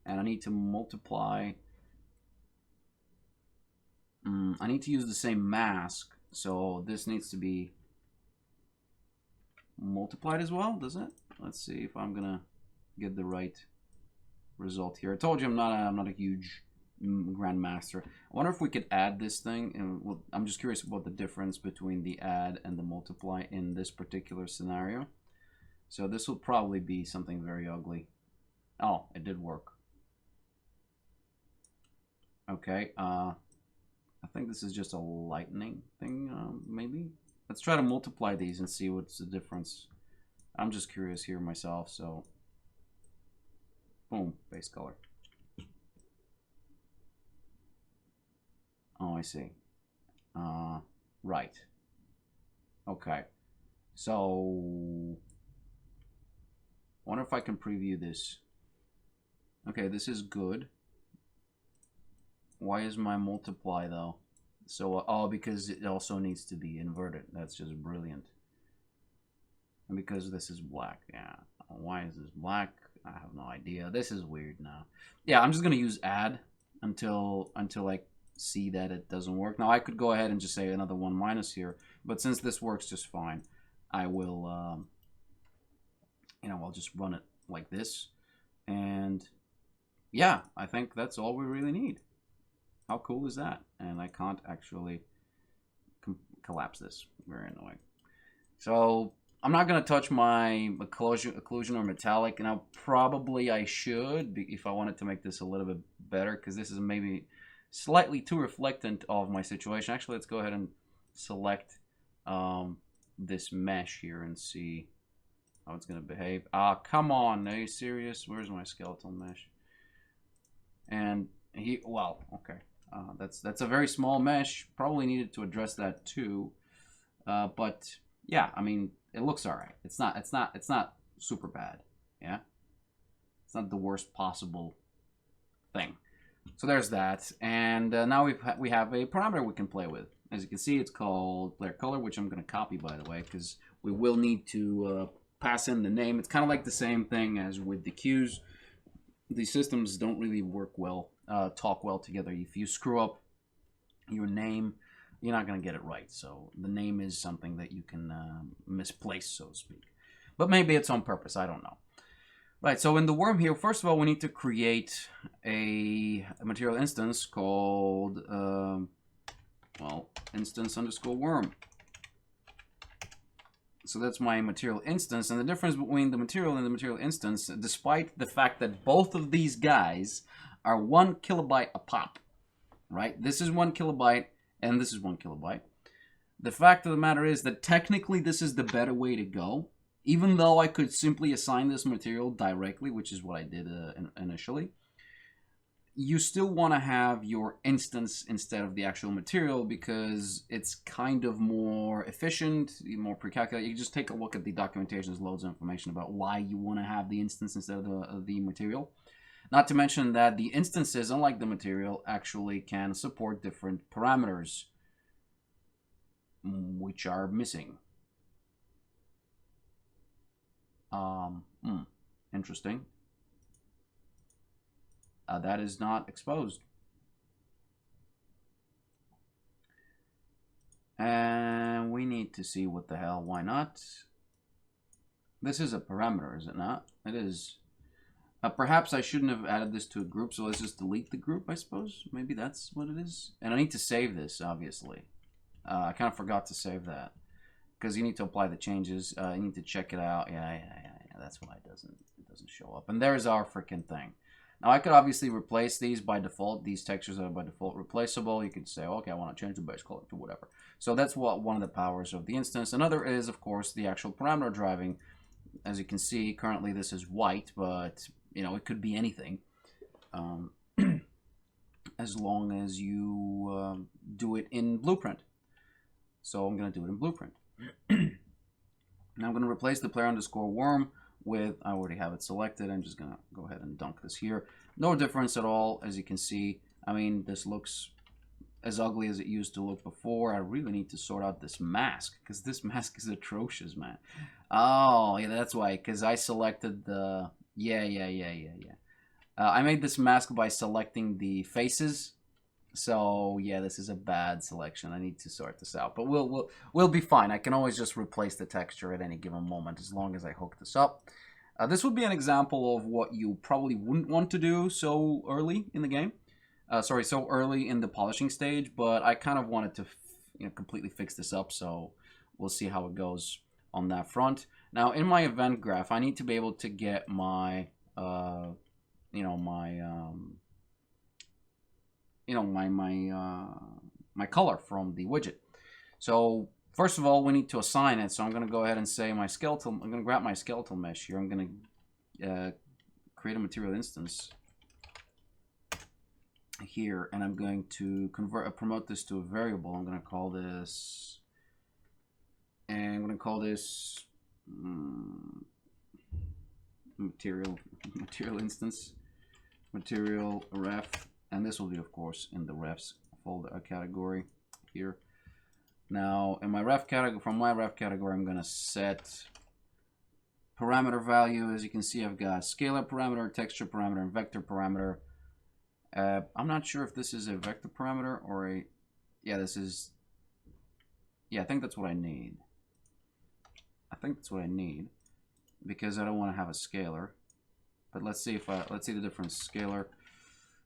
and I need to multiply. I need to use the same mask, so this needs to be multiplied as well, does it? Let's see if I'm gonna get the right result here. I told you I'm not a huge grandmaster. I wonder if we could add this thing, and well, I'm just curious about the difference between the add and the multiply in this particular scenario. So this will probably be something very ugly. Oh, it did work. Okay, I think this is just a lightning thing, maybe. Let's try to multiply these and see what's the difference. I'm just curious here myself, so boom, base color. Oh, I see. Right. Okay. So I wonder if I can preview this. Okay, this is good. Why is my multiply though? So, oh, because it also needs to be inverted. That's just brilliant. And because this is black, yeah. Why is this black? I have no idea. This is weird now. Yeah, I'm just gonna use add until I see that it doesn't work. Now I could go ahead and just say another 1 minus here, but since this works just fine, I will, you know, I'll just run it like this, and yeah, I think that's all we really need. How cool is that? And I can't actually collapse this. Very annoying. So I'm not going to touch my occlusion or metallic. Now probably I should if I wanted to make this a little bit better, because this is maybe slightly too reflectant of my situation. Actually, let's go ahead and select this mesh here and see how it's going to behave. Ah, come on. Are you serious? Where's my skeletal mesh? And well, okay. That's a very small mesh. Probably needed to address that too. But yeah, I mean, it looks all right. It's not super bad. Yeah, it's not the worst possible thing. So there's that. And now we have a parameter we can play with. As you can see, it's called player color, which I'm going to copy, by the way, because we will need to pass in the name. It's kind of like the same thing as with the cues. These systems don't really work well, talk well together. If you screw up your name, you're not going to get it right. So the name is something that you can misplace, so to speak. But maybe it's on purpose. I don't know. Right, so in the worm here, first of all, we need to create a material instance called, well, instance underscore worm. So that's my material instance. And the difference between the material and the material instance, despite the fact that both of these guys are 1 kilobyte a pop, right? This is 1 kilobyte and this is 1 kilobyte. The fact of the matter is that technically this is the better way to go, even though I could simply assign this material directly, which is what I did initially. you still want to have your instance instead of the actual material because it's kind of more efficient, more pre-calculated. You just take a look at the documentation. There's loads of information about why you want to have the instance instead of the material. Not to mention that the instances, unlike the material, actually can support different parameters, which are missing. Interesting. That is not exposed. And we need to see what the hell, why not? This is a parameter, is it not? It is. Perhaps I shouldn't have added this to a group, so let's just delete the group, I suppose. Maybe that's what it is. And I need to save this, obviously. I kind of forgot to save that. Because you need to apply the changes. You need to check it out. Yeah, that's why it doesn't show up. And there's our freaking thing. Now, I could obviously replace these by default. These textures are by default replaceable. You could say, okay, I want to change the base color to whatever. So that's one of the powers of the instance. Another is, of course, the actual parameter driving. As you can see, currently this is white, but, you know, it could be anything. As long as you do it in Blueprint. So I'm going to do it in Blueprint. Now I'm going to replace the player underscore worm with, I already have it selected. I'm just going to go ahead and dunk this here. No difference at all, as you can see. I mean, this looks as ugly as it used to look before. I really need to sort out this mask, because this mask is atrocious, man. Oh, yeah, that's why, because I selected the... Yeah. I made this mask by selecting the faces. So yeah, this is a bad selection. I need to sort this out, but we'll be fine. I can always just replace the texture at any given moment as long as I hook this up. This would be an example of what you probably wouldn't want to do so early in the game. So early in the polishing stage. But I kind of wanted to, completely fix this up. So we'll see how it goes on that front. Now in my event graph, I need to be able to get my, my color from the widget. So first of all, we need to assign it. So I'm going to go ahead and say my skeletal. I'm going to grab my skeletal mesh here. I'm going to create a material instance here, and I'm going to promote this to a variable. I'm going to call this, and I'm going to call this material instance, material ref. And this will be, of course, in the refs folder category here. Now, in my ref category, from my ref category, I'm going to set parameter value. As you can see, I've got scalar parameter, texture parameter, and vector parameter. I'm not sure if this is a vector parameter or a... Yeah, this is... Yeah, I think that's what I need. Because I don't want to have a scalar. But let's see let's see the difference. Scalar...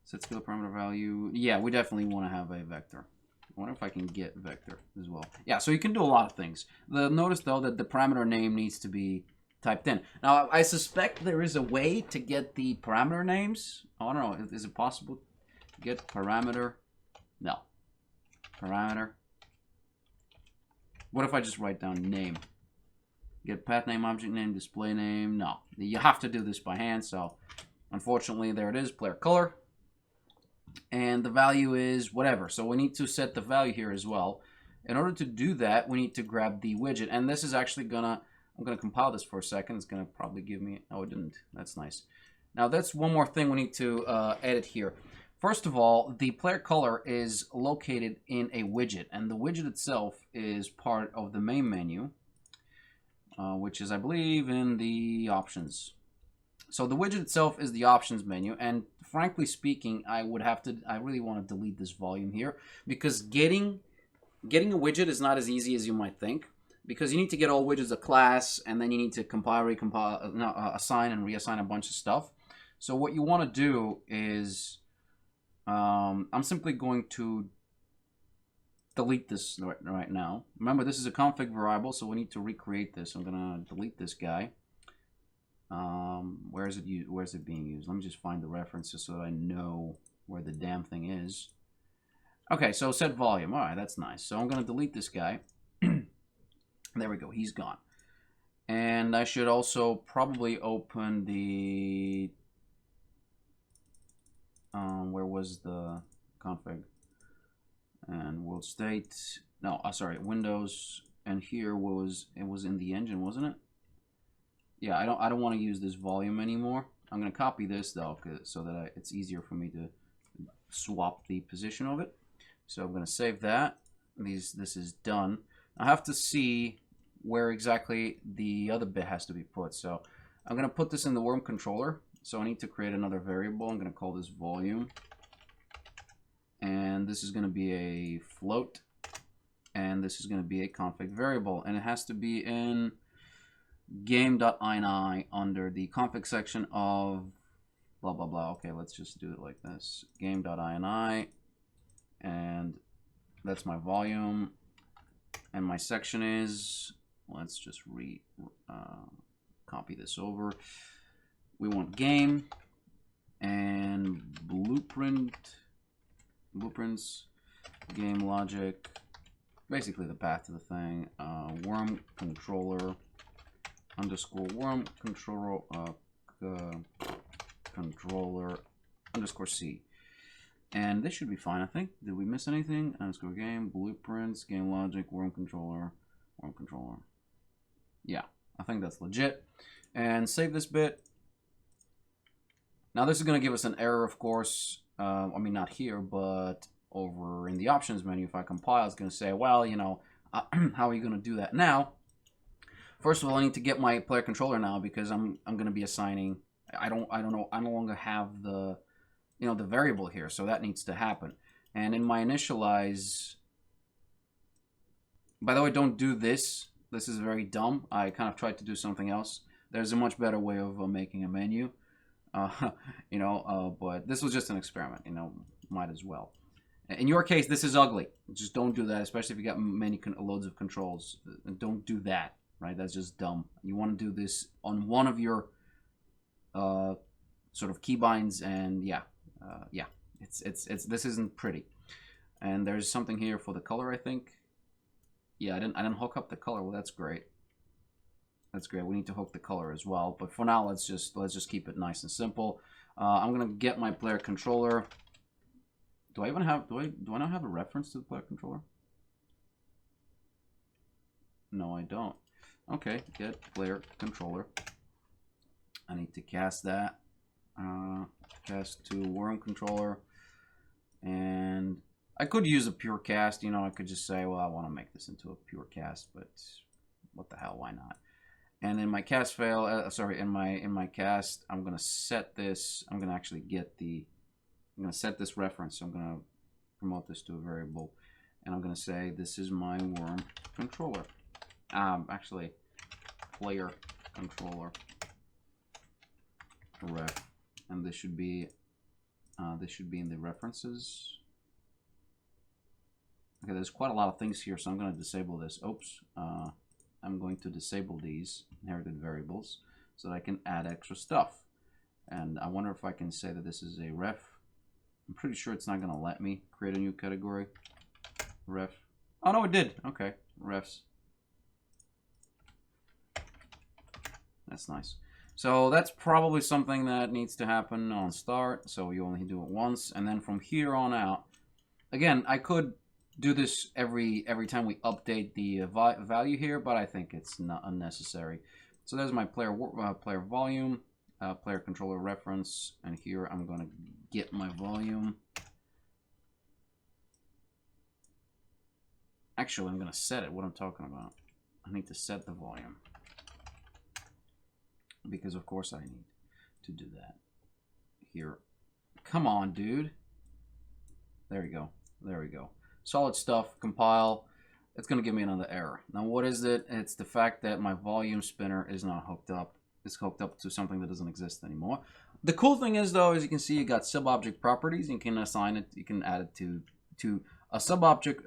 Set scalar parameter value. Yeah, we definitely want to have a vector. I wonder if I can get vector as well. Yeah, so you can do a lot of things. Notice, though, that the parameter name needs to be typed in. Now, I suspect there is a way to get the parameter names. I don't know. Is it possible to get parameter? No. Parameter. What if I just write down name? Get path name, object name, display name. No. You have to do this by hand, so unfortunately, there it is, player color. And the value is whatever. So we need to set the value here as well. In order to do that, we need to grab the widget. And this is actually I'm gonna compile this for a second. It's gonna probably give me, oh, it didn't. That's nice. Now that's one more thing we need to edit here. First of all, the player color is located in a widget, and the widget itself is part of the main menu, which is, I believe, in the options. So the widget itself is the options menu, and frankly speaking, I really want to delete this volume here, because getting a widget is not as easy as you might think, because you need to get all widgets a class, and then you need to assign and reassign a bunch of stuff. So what you want to do is, I'm simply going to delete this right now. Remember, this is a config variable, so we need to recreate this. I'm going to delete this guy. Where is it being used? Let me just find the references so that I know where the damn thing is. Okay, so set volume. All right, that's nice. So I'm going to delete this guy. There we go. He's gone. And I should also probably open the Where was the config? And world state. No, sorry, Windows. And here it was in the engine, wasn't it? Yeah, I don't want to use this volume anymore. I'm gonna copy this though, so that it's easier for me to swap the position of it. So I'm gonna save that. This is done. I have to see where exactly the other bit has to be put. So I'm gonna put this in the worm controller. So I need to create another variable. I'm gonna call this volume. And this is gonna be a float. And this is gonna be a config variable. And it has to be in game.ini under the config section of blah, blah, blah. Okay, let's just do it like this. Game.ini. And that's my volume. And my section is, let's just copy this over. We want game and blueprints, game logic, basically the path to the thing, worm controller underscore worm controller underscore C. And this should be fine, I think. Did we miss anything? Underscore game, blueprints, game logic, worm controller. Yeah, I think that's legit. And save this bit. Now this is going to give us an error, of course. I mean, not here, but over in the options menu, if I compile, it's going to say, well, you know, how are you going to do that now? First of all, I need to get my player controller now because I'm going to be assigning. I don't know. I no longer have the the variable here, so that needs to happen. And in my initialize, by the way, don't do this. This is very dumb. I kind of tried to do something else. There's a much better way of making a menu, but this was just an experiment. Might as well. In your case, this is ugly. Just don't do that, especially if you got loads of controls. Don't do that, right? That's just dumb. You want to do this on one of your sort of keybinds, and yeah, this isn't pretty. And there's something here for the color, I think. Yeah, I didn't hook up the color. Well, that's great. That's great. We need to hook the color as well. But for now, let's just keep it nice and simple. I'm gonna get my player controller. Do I even have? Do I not have a reference to the player controller? No, I don't. Okay, get player controller. I need to cast that. Cast to worm controller, and I could use a pure cast. I could just say, well, I want to make this into a pure cast, but what the hell, why not? And in my cast fail, in my cast, I'm gonna set this. I'm gonna actually get the. I'm gonna set this reference. So I'm gonna promote this to a variable, and I'm gonna say this is my worm controller. Actually, player controller ref. And this should be in the references. Okay, there's quite a lot of things here, so I'm going to disable this. Oops, I'm going to disable these inherited variables so that I can add extra stuff. And I wonder if I can say that this is a ref. I'm pretty sure it's not going to let me create a new category. Ref. Oh no, it did. Okay, refs. That's nice. So that's probably something that needs to happen on start. So you only do it once, and then from here on out, again, I could do this every time we update the value here, but I think it's not unnecessary. So there's my player volume, player controller reference, and here I'm going to get my volume. Actually, I'm going to set it. What I'm talking about. I need to set the volume. Because of course I need to do that. Here. Come on, dude. There we go. There we go. Solid stuff. Compile. It's going to give me another error. Now what is it? It's the fact that my volume spinner is not hooked up. It's hooked up to something that doesn't exist anymore. The cool thing is, though, as you can see, you got sub-object properties. You can assign it. You can add it to a sub-object.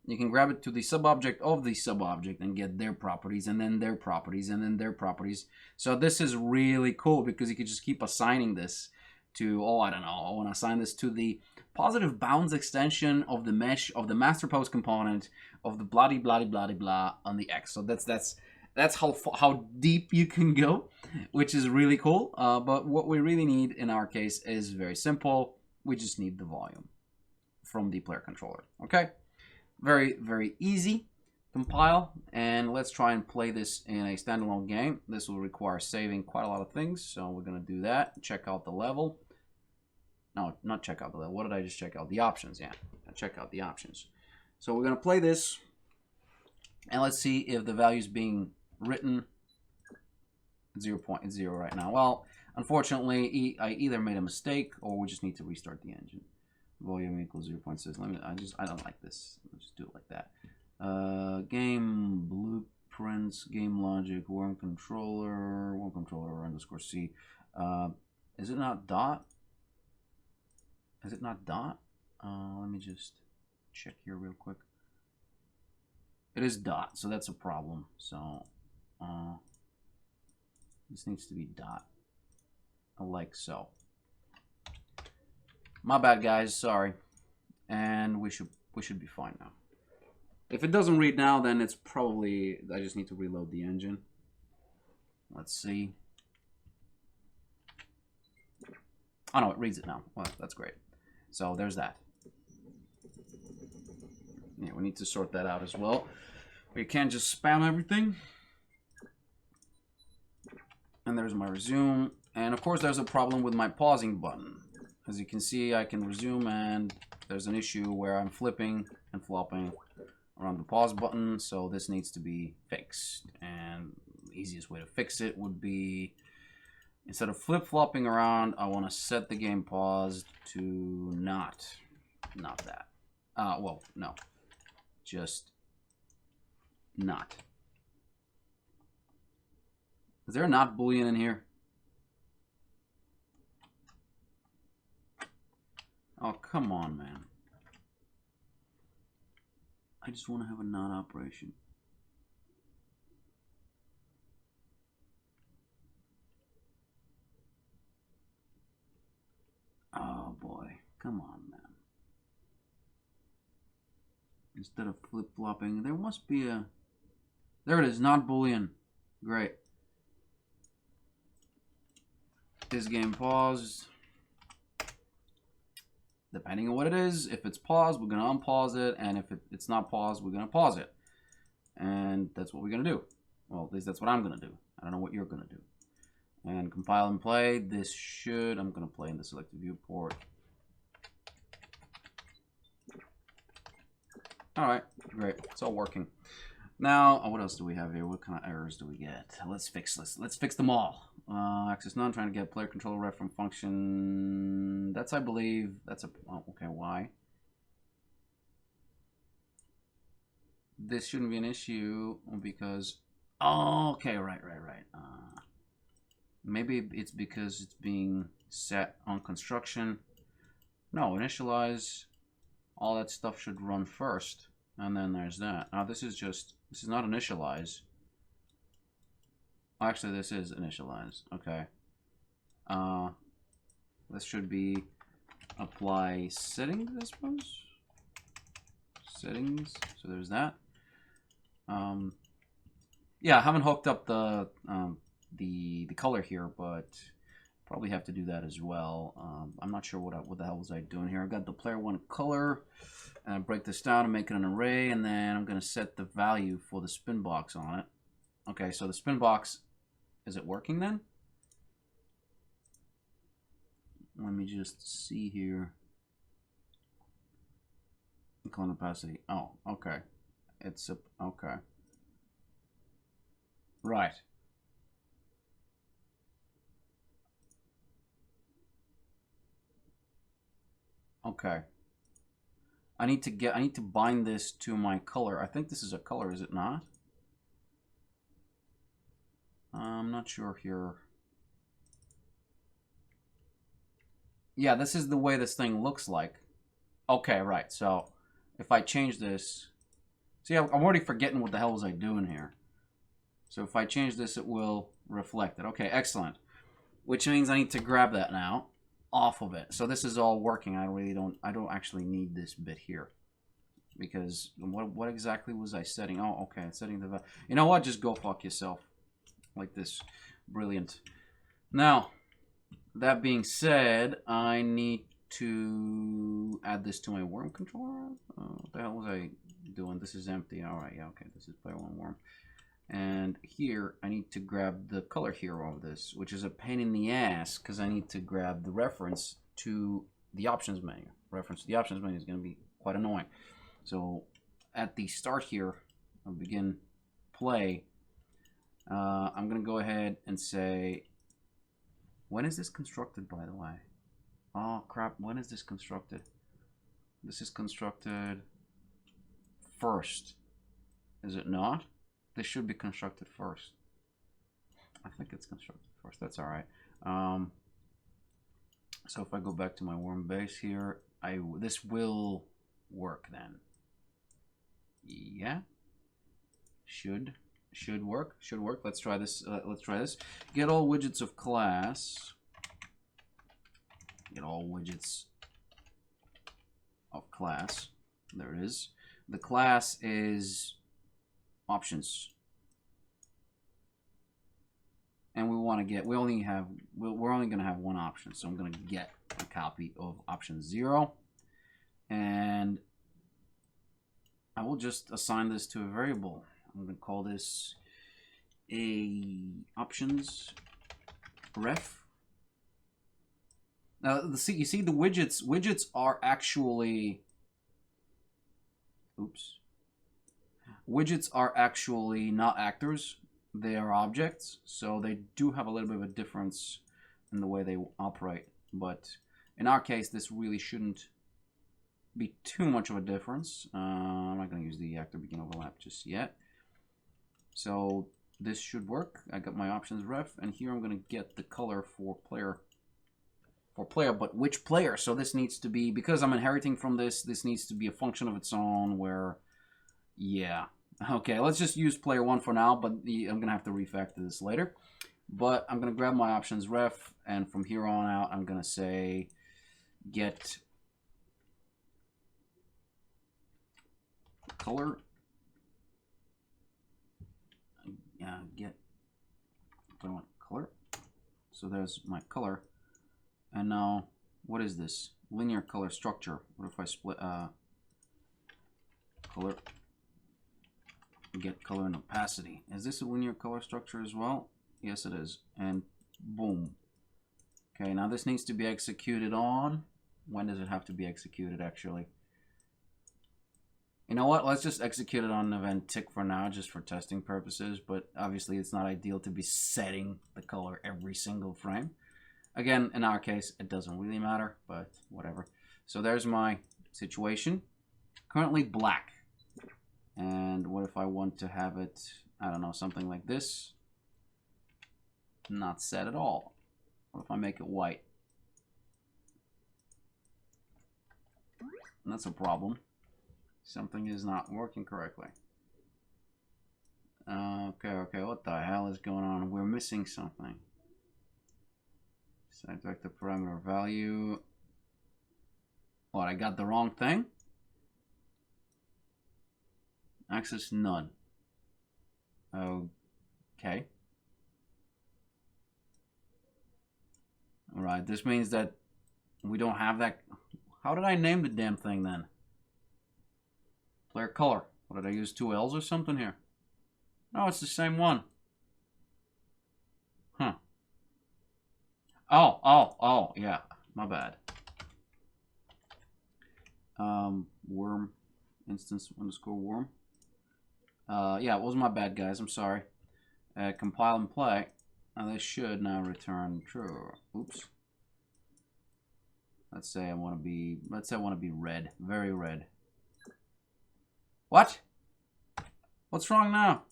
You can grab it to the sub-object of the sub-object and get their properties, and then their properties, and then their properties. So this is really cool because you can just keep assigning this to, I don't know, I want to assign this to the positive bounds extension of the mesh of the master post component of the blah blah blah blah on the X. So that's how deep you can go, which is really cool. But what we really need in our case is very simple. We just need the volume from the player controller. Okay, very, very easy. Compile, and let's try and play this in a standalone game. This will require saving quite a lot of things, so we're going to do that. Check out the level. No, not check out the level. What did I just check out? The options, yeah. Check out the options. So we're going to play this, and let's see if the value is being written 0.0 right now. Well, unfortunately, I either made a mistake or we just need to restart the engine. Volume equals 0.6. I don't like this. Let's just do it like that. Game blueprints, game logic, worm controller underscore C. Is it not dot? Is it not dot? Let me just check here real quick. It is dot, so that's a problem. So this needs to be dot, like so. My bad, guys. Sorry, and we should be fine now. If it doesn't read now, then it's probably I just need to reload the engine. Let's see. Oh no, it reads it now. Well, that's great. So there's that. Yeah, we need to sort that out as well. We can't just spam everything. And there's my resume. And of course, there's a problem with my pausing button. As you can see, I can resume, and there's an issue where I'm flipping and flopping around the pause button, so this needs to be fixed. And the easiest way to fix it would be, instead of flip-flopping around, I want to set the game pause to not that. Well, no, just not. Is there a not boolean in here? Oh, come on, man. I just want to have a not operation. Oh boy, come on, man. Instead of flip-flopping, there must be a... There it is, not boolean. Great. This game paused. Depending on what it is, if it's paused, we're going to unpause it, and if it's not paused, we're going to pause it. And that's what we're going to do. Well, at least that's what I'm going to do. I don't know what you're going to do. And compile and play. This should... I'm going to play in the selected viewport. Alright, great. It's all working. Now, what else do we have here? What kind of errors do we get? Let's fix them all. Access none, trying to get player controller ref from function. That's, I believe, that's a... Oh, okay, why? This shouldn't be an issue because... Oh, okay, right. Maybe it's because it's being set on construction. No, initialize. All that stuff should run first. And then there's that. Now, this is not initialize. Actually, this is initialize. Okay. This should be apply settings, I suppose. Settings. So there's that. Yeah, I haven't hooked up the color here, but probably have to do that as well. I'm not sure what the hell was I doing here. I've got the player one color, and I break this down and make it an array, and then I'm going to set the value for the spin box on it. Okay, so the spin box, is it working then? Let me just see here. Clone opacity. Oh, okay. It's a, okay. Right. Okay. I need to bind this to my color. I think this is a color, is it not? I'm not sure here. Yeah, this is the way this thing looks like. Okay, right. So if I change this, see, I'm already forgetting what the hell was I doing here. So if I change this, it will reflect it. Okay, excellent. Which means I need to grab that now off of it. So this is all working. I don't actually need this bit here, because what exactly was I setting? Oh, okay, it's setting the value. You know what? Just go fuck yourself. Like this. Brilliant. Now, that being said, I need to add this to my worm controller. What the hell was I doing? This is empty. All right, yeah, okay. This is player one worm. And here, I need to grab the color hero of this, which is a pain in the ass because I need to grab the reference to the options menu. Reference to the options menu is going to be quite annoying. So at the start here, I'll begin play. I'm going to go ahead and say, when is this constructed, by the way? Oh, crap. When is this constructed? This is constructed first. Is it not? This should be constructed first. I think it's constructed first. That's all right. So if I go back to my worm base here, this will work then. Yeah. Should work. Should work. Let's try this. Let's try this. Get all widgets of class. Get all widgets of class. There it is. The class is options. And we want to get, we're only going to have one option. So I'm going to get a copy of option 0. And I will just assign this to a variable. I'm going to call this a options ref. Now, you see the widgets are actually, widgets are actually not actors. They are objects, so they do have a little bit of a difference in the way they operate. But in our case, this really shouldn't be too much of a difference. I'm not going to use the actor begin overlap just yet. So this should work. I got my options ref, and here I'm going to get the color for player. But which player? So this needs to be, because I'm inheriting from this needs to be a function of its own where, yeah. Okay, let's just use player 1 for now, but I'm going to have to refactor this later. But I'm going to grab my options ref, and from here on out, I'm going to say get color. Get color. So there's my color. And now, what is this? Linear color structure. What if I split color? Get color and opacity. Is this a linear color structure as well? Yes, it is. And boom. Okay, now this needs to be executed on. When does it have to be executed, actually? You know what? Let's just execute it on event tick for now, just for testing purposes. But obviously, it's not ideal to be setting the color every single frame. Again, in our case, it doesn't really matter, but whatever. So there's my situation. Currently black. And what if I want to have it, I don't know, something like this? Not set at all. What if I make it white? And that's a problem. Something is not working correctly. Okay, what the hell is going on? We're missing something. Set vector parameter value. What, I got the wrong thing? Access none. Okay. Alright, this means that we don't have that. How did I name the damn thing then? Player color. What did I use, 2 L's or something here? No, it's the same one. Huh. Oh, yeah. My bad. Worm instance underscore worm. Yeah, it was my bad, guys. I'm sorry. Compile and play. Now this should now return true. Oops. Let's say I want to be red, very red. What? What's wrong now?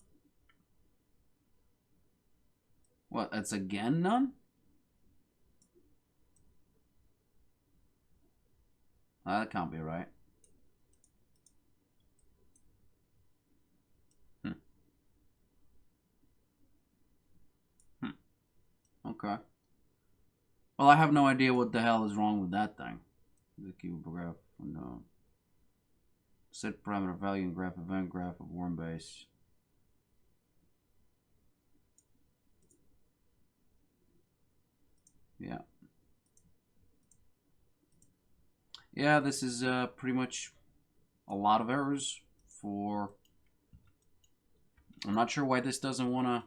What? That's again none? That can't be right. Okay. Well, I have no idea what the hell is wrong with that thing. The cube graph. No. Set parameter value and graph event graph of worm base. Yeah. Yeah, this is pretty much a lot of errors for... I'm not sure why this doesn't want to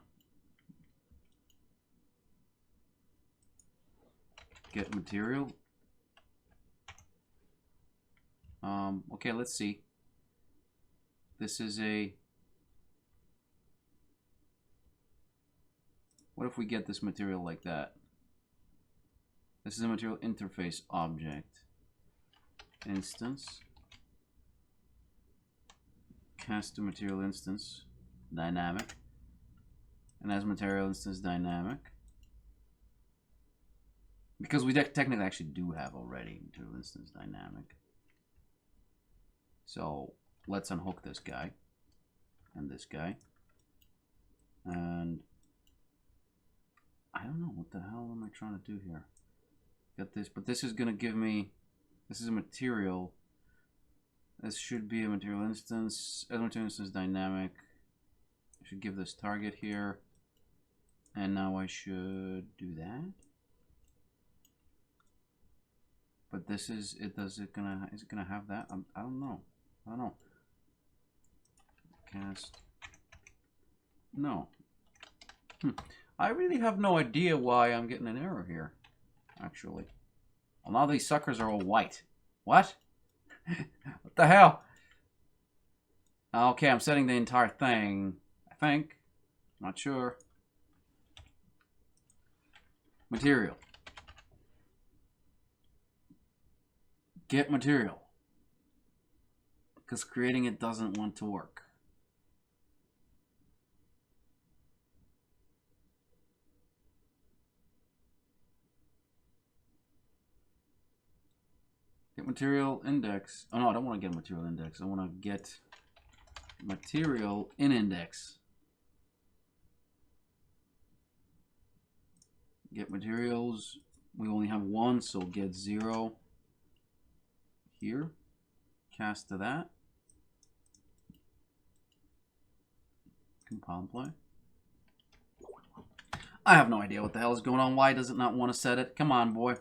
get material. Okay, let's see. This is a... What if we get this material like that? This is a material interface object. Instance. Cast to material instance. Dynamic. And as material instance dynamic. Because we technically actually do have already material instance dynamic. So let's unhook this guy. And this guy. And I don't know what the hell am I trying to do here. Got this, but this is gonna give me, this is a material. This should be a material instance. As material instance dynamic. I should give this target here. And now I should do that. But this is, is it gonna have that? I don't know. I don't know. Cast. No. I really have no idea why I'm getting an error here, actually. Well, now these suckers are all white. What? What the hell? Okay, I'm setting the entire thing, I think. Not sure. Material. Get material. Because creating it doesn't want to work. Get material index. Oh no, I don't want to get a material index. I want to get material in index. Get materials. We only have one, so get 0 here. Cast to that. Compile and play. I have no idea what the hell is going on. Why does it not want to set it? Come on, boy.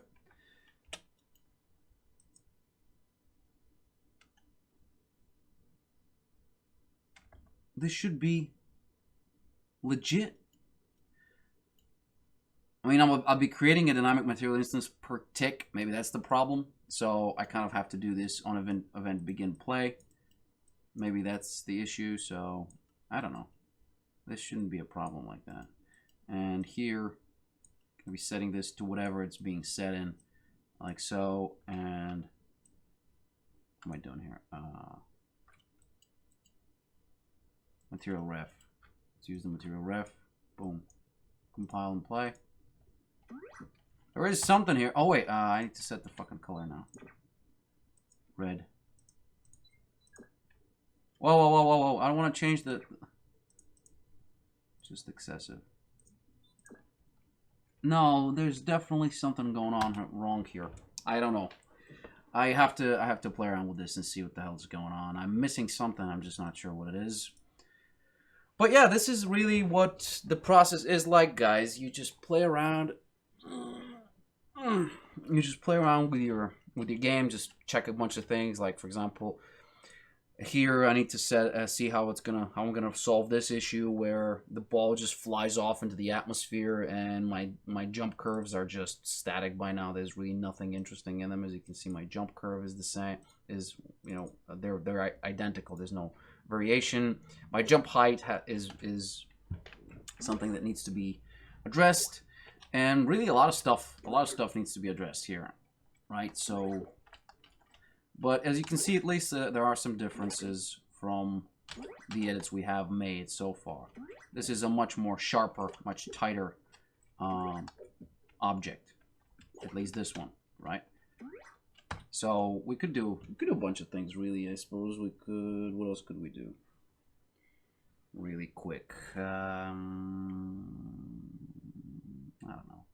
This should be legit. I mean, I'll be creating a dynamic material instance per tick. Maybe that's the problem. So I kind of have to do this on event begin play. Maybe that's the issue. So I don't know. This shouldn't be a problem like that. And here, I'll be setting this to whatever it's being set in, like so. And what am I doing here? Material ref. Let's use the material ref. Boom. Compile and play. There is something here. Oh wait, I need to set the fucking color now. Red. Whoa, whoa, whoa, whoa, whoa. I don't want to change the... Just excessive. No, there's definitely something going on wrong here. I don't know. I have to play around with this and see what the hell is going on. I'm missing something. I'm just not sure what it is. But yeah, this is really what the process is like, guys. You just play around. You just play around with your game. Just check a bunch of things. Like for example, here I need to see how I'm gonna solve this issue where the ball just flies off into the atmosphere and my jump curves are just static by now. There's really nothing interesting in them. As you can see, my jump curve is the same. They're identical. There's no variation. My jump height is something that needs to be addressed, and really a lot of stuff needs to be addressed here, right? So, but as you can see, at least there are some differences from the edits we have made so far. This is a much more sharper, much tighter object, at least this one, right? So we could do a bunch of things, really. I suppose we could. What else could we do? Really quick. I don't know.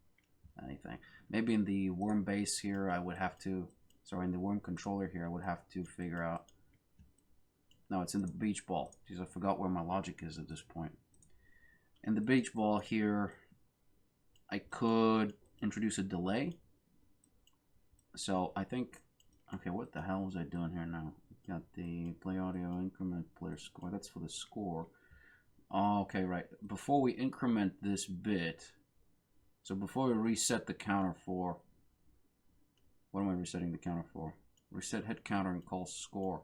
Anything. Maybe in the worm base here, I would have to. Sorry, in the worm controller here, I would have to figure out. No, it's in the beach ball. Because I forgot where my logic is at this point. In the beach ball here, I could introduce a delay. So I think Okay, what the hell was I doing here now? Got the play audio, increment player score. That's for the score. Oh, okay, right. Before we increment this bit, so before we reset the counter for, what am I resetting the counter for? Reset hit counter and call score.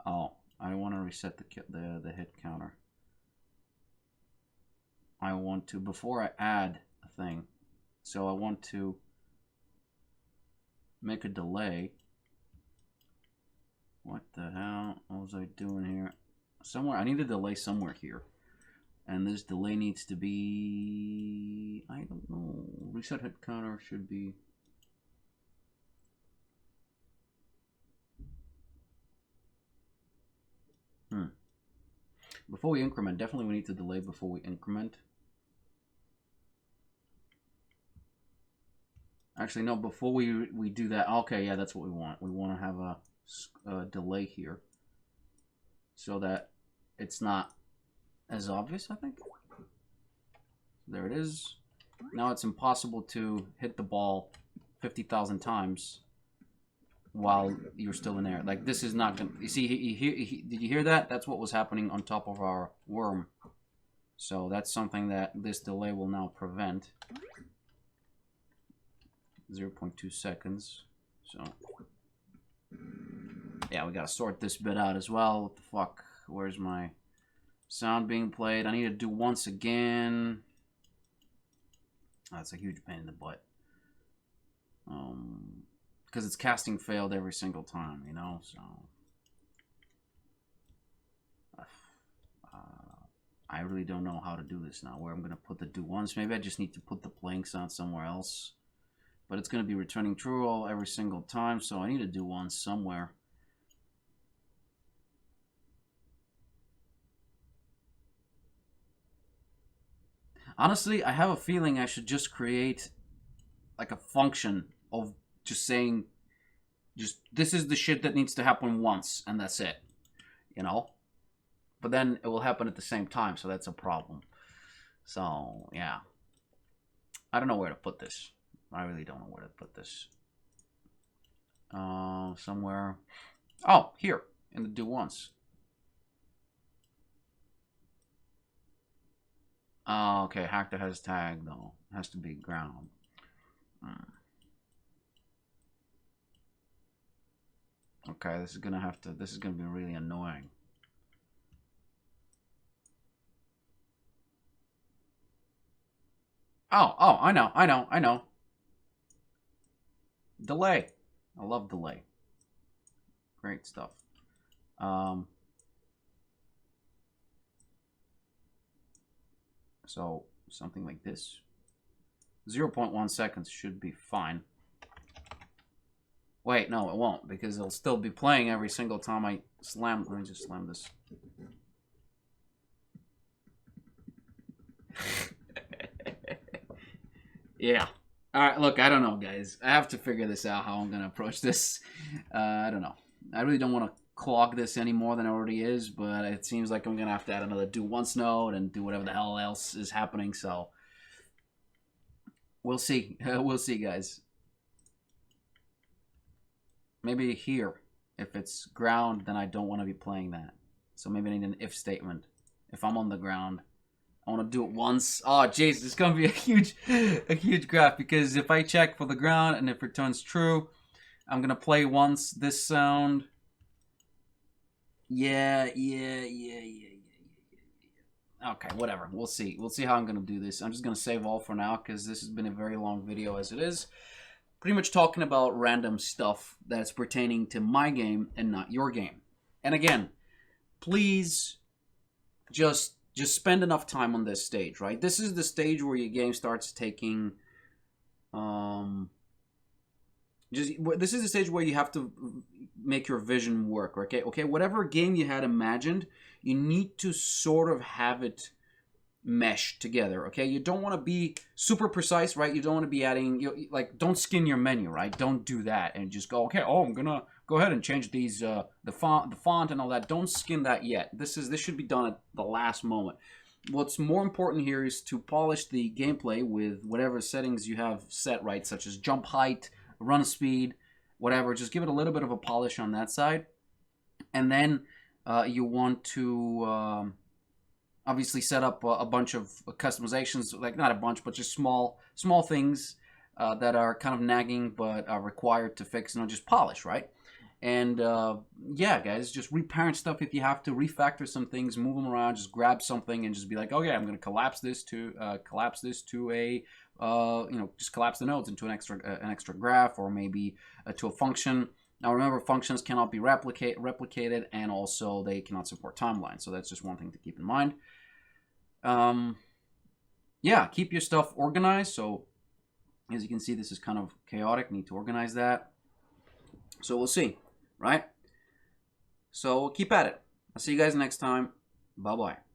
Oh, I want to reset the hit counter. I want to, before I add a thing, so I want to make a delay. What the hell was I doing here? Somewhere, I need a delay somewhere here. And this delay needs to be, I don't know, reset hit counter should be, before we increment, definitely we need to delay before we increment. Actually, no, before we do that, okay, yeah, that's what we want. We want to have a delay here so that it's not as obvious, I think. There it is. Now it's impossible to hit the ball 50,000 times while you're still in there. Like, this is not going to... You see, did you hear that? That's what was happening on top of our worm. So that's something that this delay will now prevent. 0.2 seconds. So, yeah, we gotta sort this bit out as well. What the fuck? Where's my sound being played? I need to do once again. That's a huge pain in the butt. Because it's casting failed every single time, you know, so... I really don't know how to do this now, where I'm going to put the do once. Maybe I just need to put the playing sound somewhere else. But it's going to be returning true every single time, so I need to do once somewhere. Honestly, I have a feeling I should just create like a function of just saying, just this is the shit that needs to happen once, and that's it, you know? But then it will happen at the same time, so that's a problem. So, yeah. I don't know where to put this. I really don't know where to put this. Somewhere. Oh, here, in the do once. Oh, okay, Hactor has tag, though. It has to be ground. Okay, this is gonna be really annoying. Oh, I know. Delay. I love delay. Great stuff. So, something like this. 0.1 seconds should be fine. Wait, no, it won't, because it'll still be playing every single time I slam. Let me just slam this. Yeah. Alright, look, I don't know, guys. I have to figure this out, how I'm going to approach this. I don't know. I really don't want to clog this any more than it already is, but it seems like I'm going to have to add another do once node and do whatever the hell else is happening, so... We'll see. We'll see, guys. Maybe here. If it's ground, then I don't want to be playing that. So maybe I need an if statement. If I'm on the ground, I want to do it once. Oh, jeez, it's going to be a huge graph, because if I check for the ground and if it returns true, I'm going to play once this sound. Yeah. Okay, whatever. We'll see. We'll see how I'm going to do this. I'm just going to save all for now, because this has been a very long video as it is. Pretty much talking about random stuff that's pertaining to my game and not your game. And again, please just spend enough time on this stage, right? This is the stage where your game starts taking... this is the stage where you have to make your vision work, okay? Whatever game you had imagined, you need to sort of have it mesh together, okay? You don't want to be super precise, right? You don't want to be adding, like, don't skin your menu, right? Don't do that and just go, okay, oh, I'm gonna go ahead and change these, the font and all that. Don't skin that yet. This should be done at the last moment. What's more important here is to polish the gameplay with whatever settings you have set, right? Such as jump height, run speed, whatever. Just give it a little bit of a polish on that side. And then you want to obviously set up a bunch of customizations, like not a bunch, but just small things that are kind of nagging but are required to fix, just polish, right? And yeah, guys, just reparent stuff if you have to, refactor some things, move them around, just grab something and just be like, okay, I'm going to collapse this to a just collapse the nodes into an extra graph, or maybe to a function. Now remember, functions cannot be replicated, and also they cannot support timelines. So that's just one thing to keep in mind. Yeah, keep your stuff organized. So as you can see, this is kind of chaotic. Need to organize that. So we'll see, right? So keep at it. I'll see you guys next time. Bye-bye.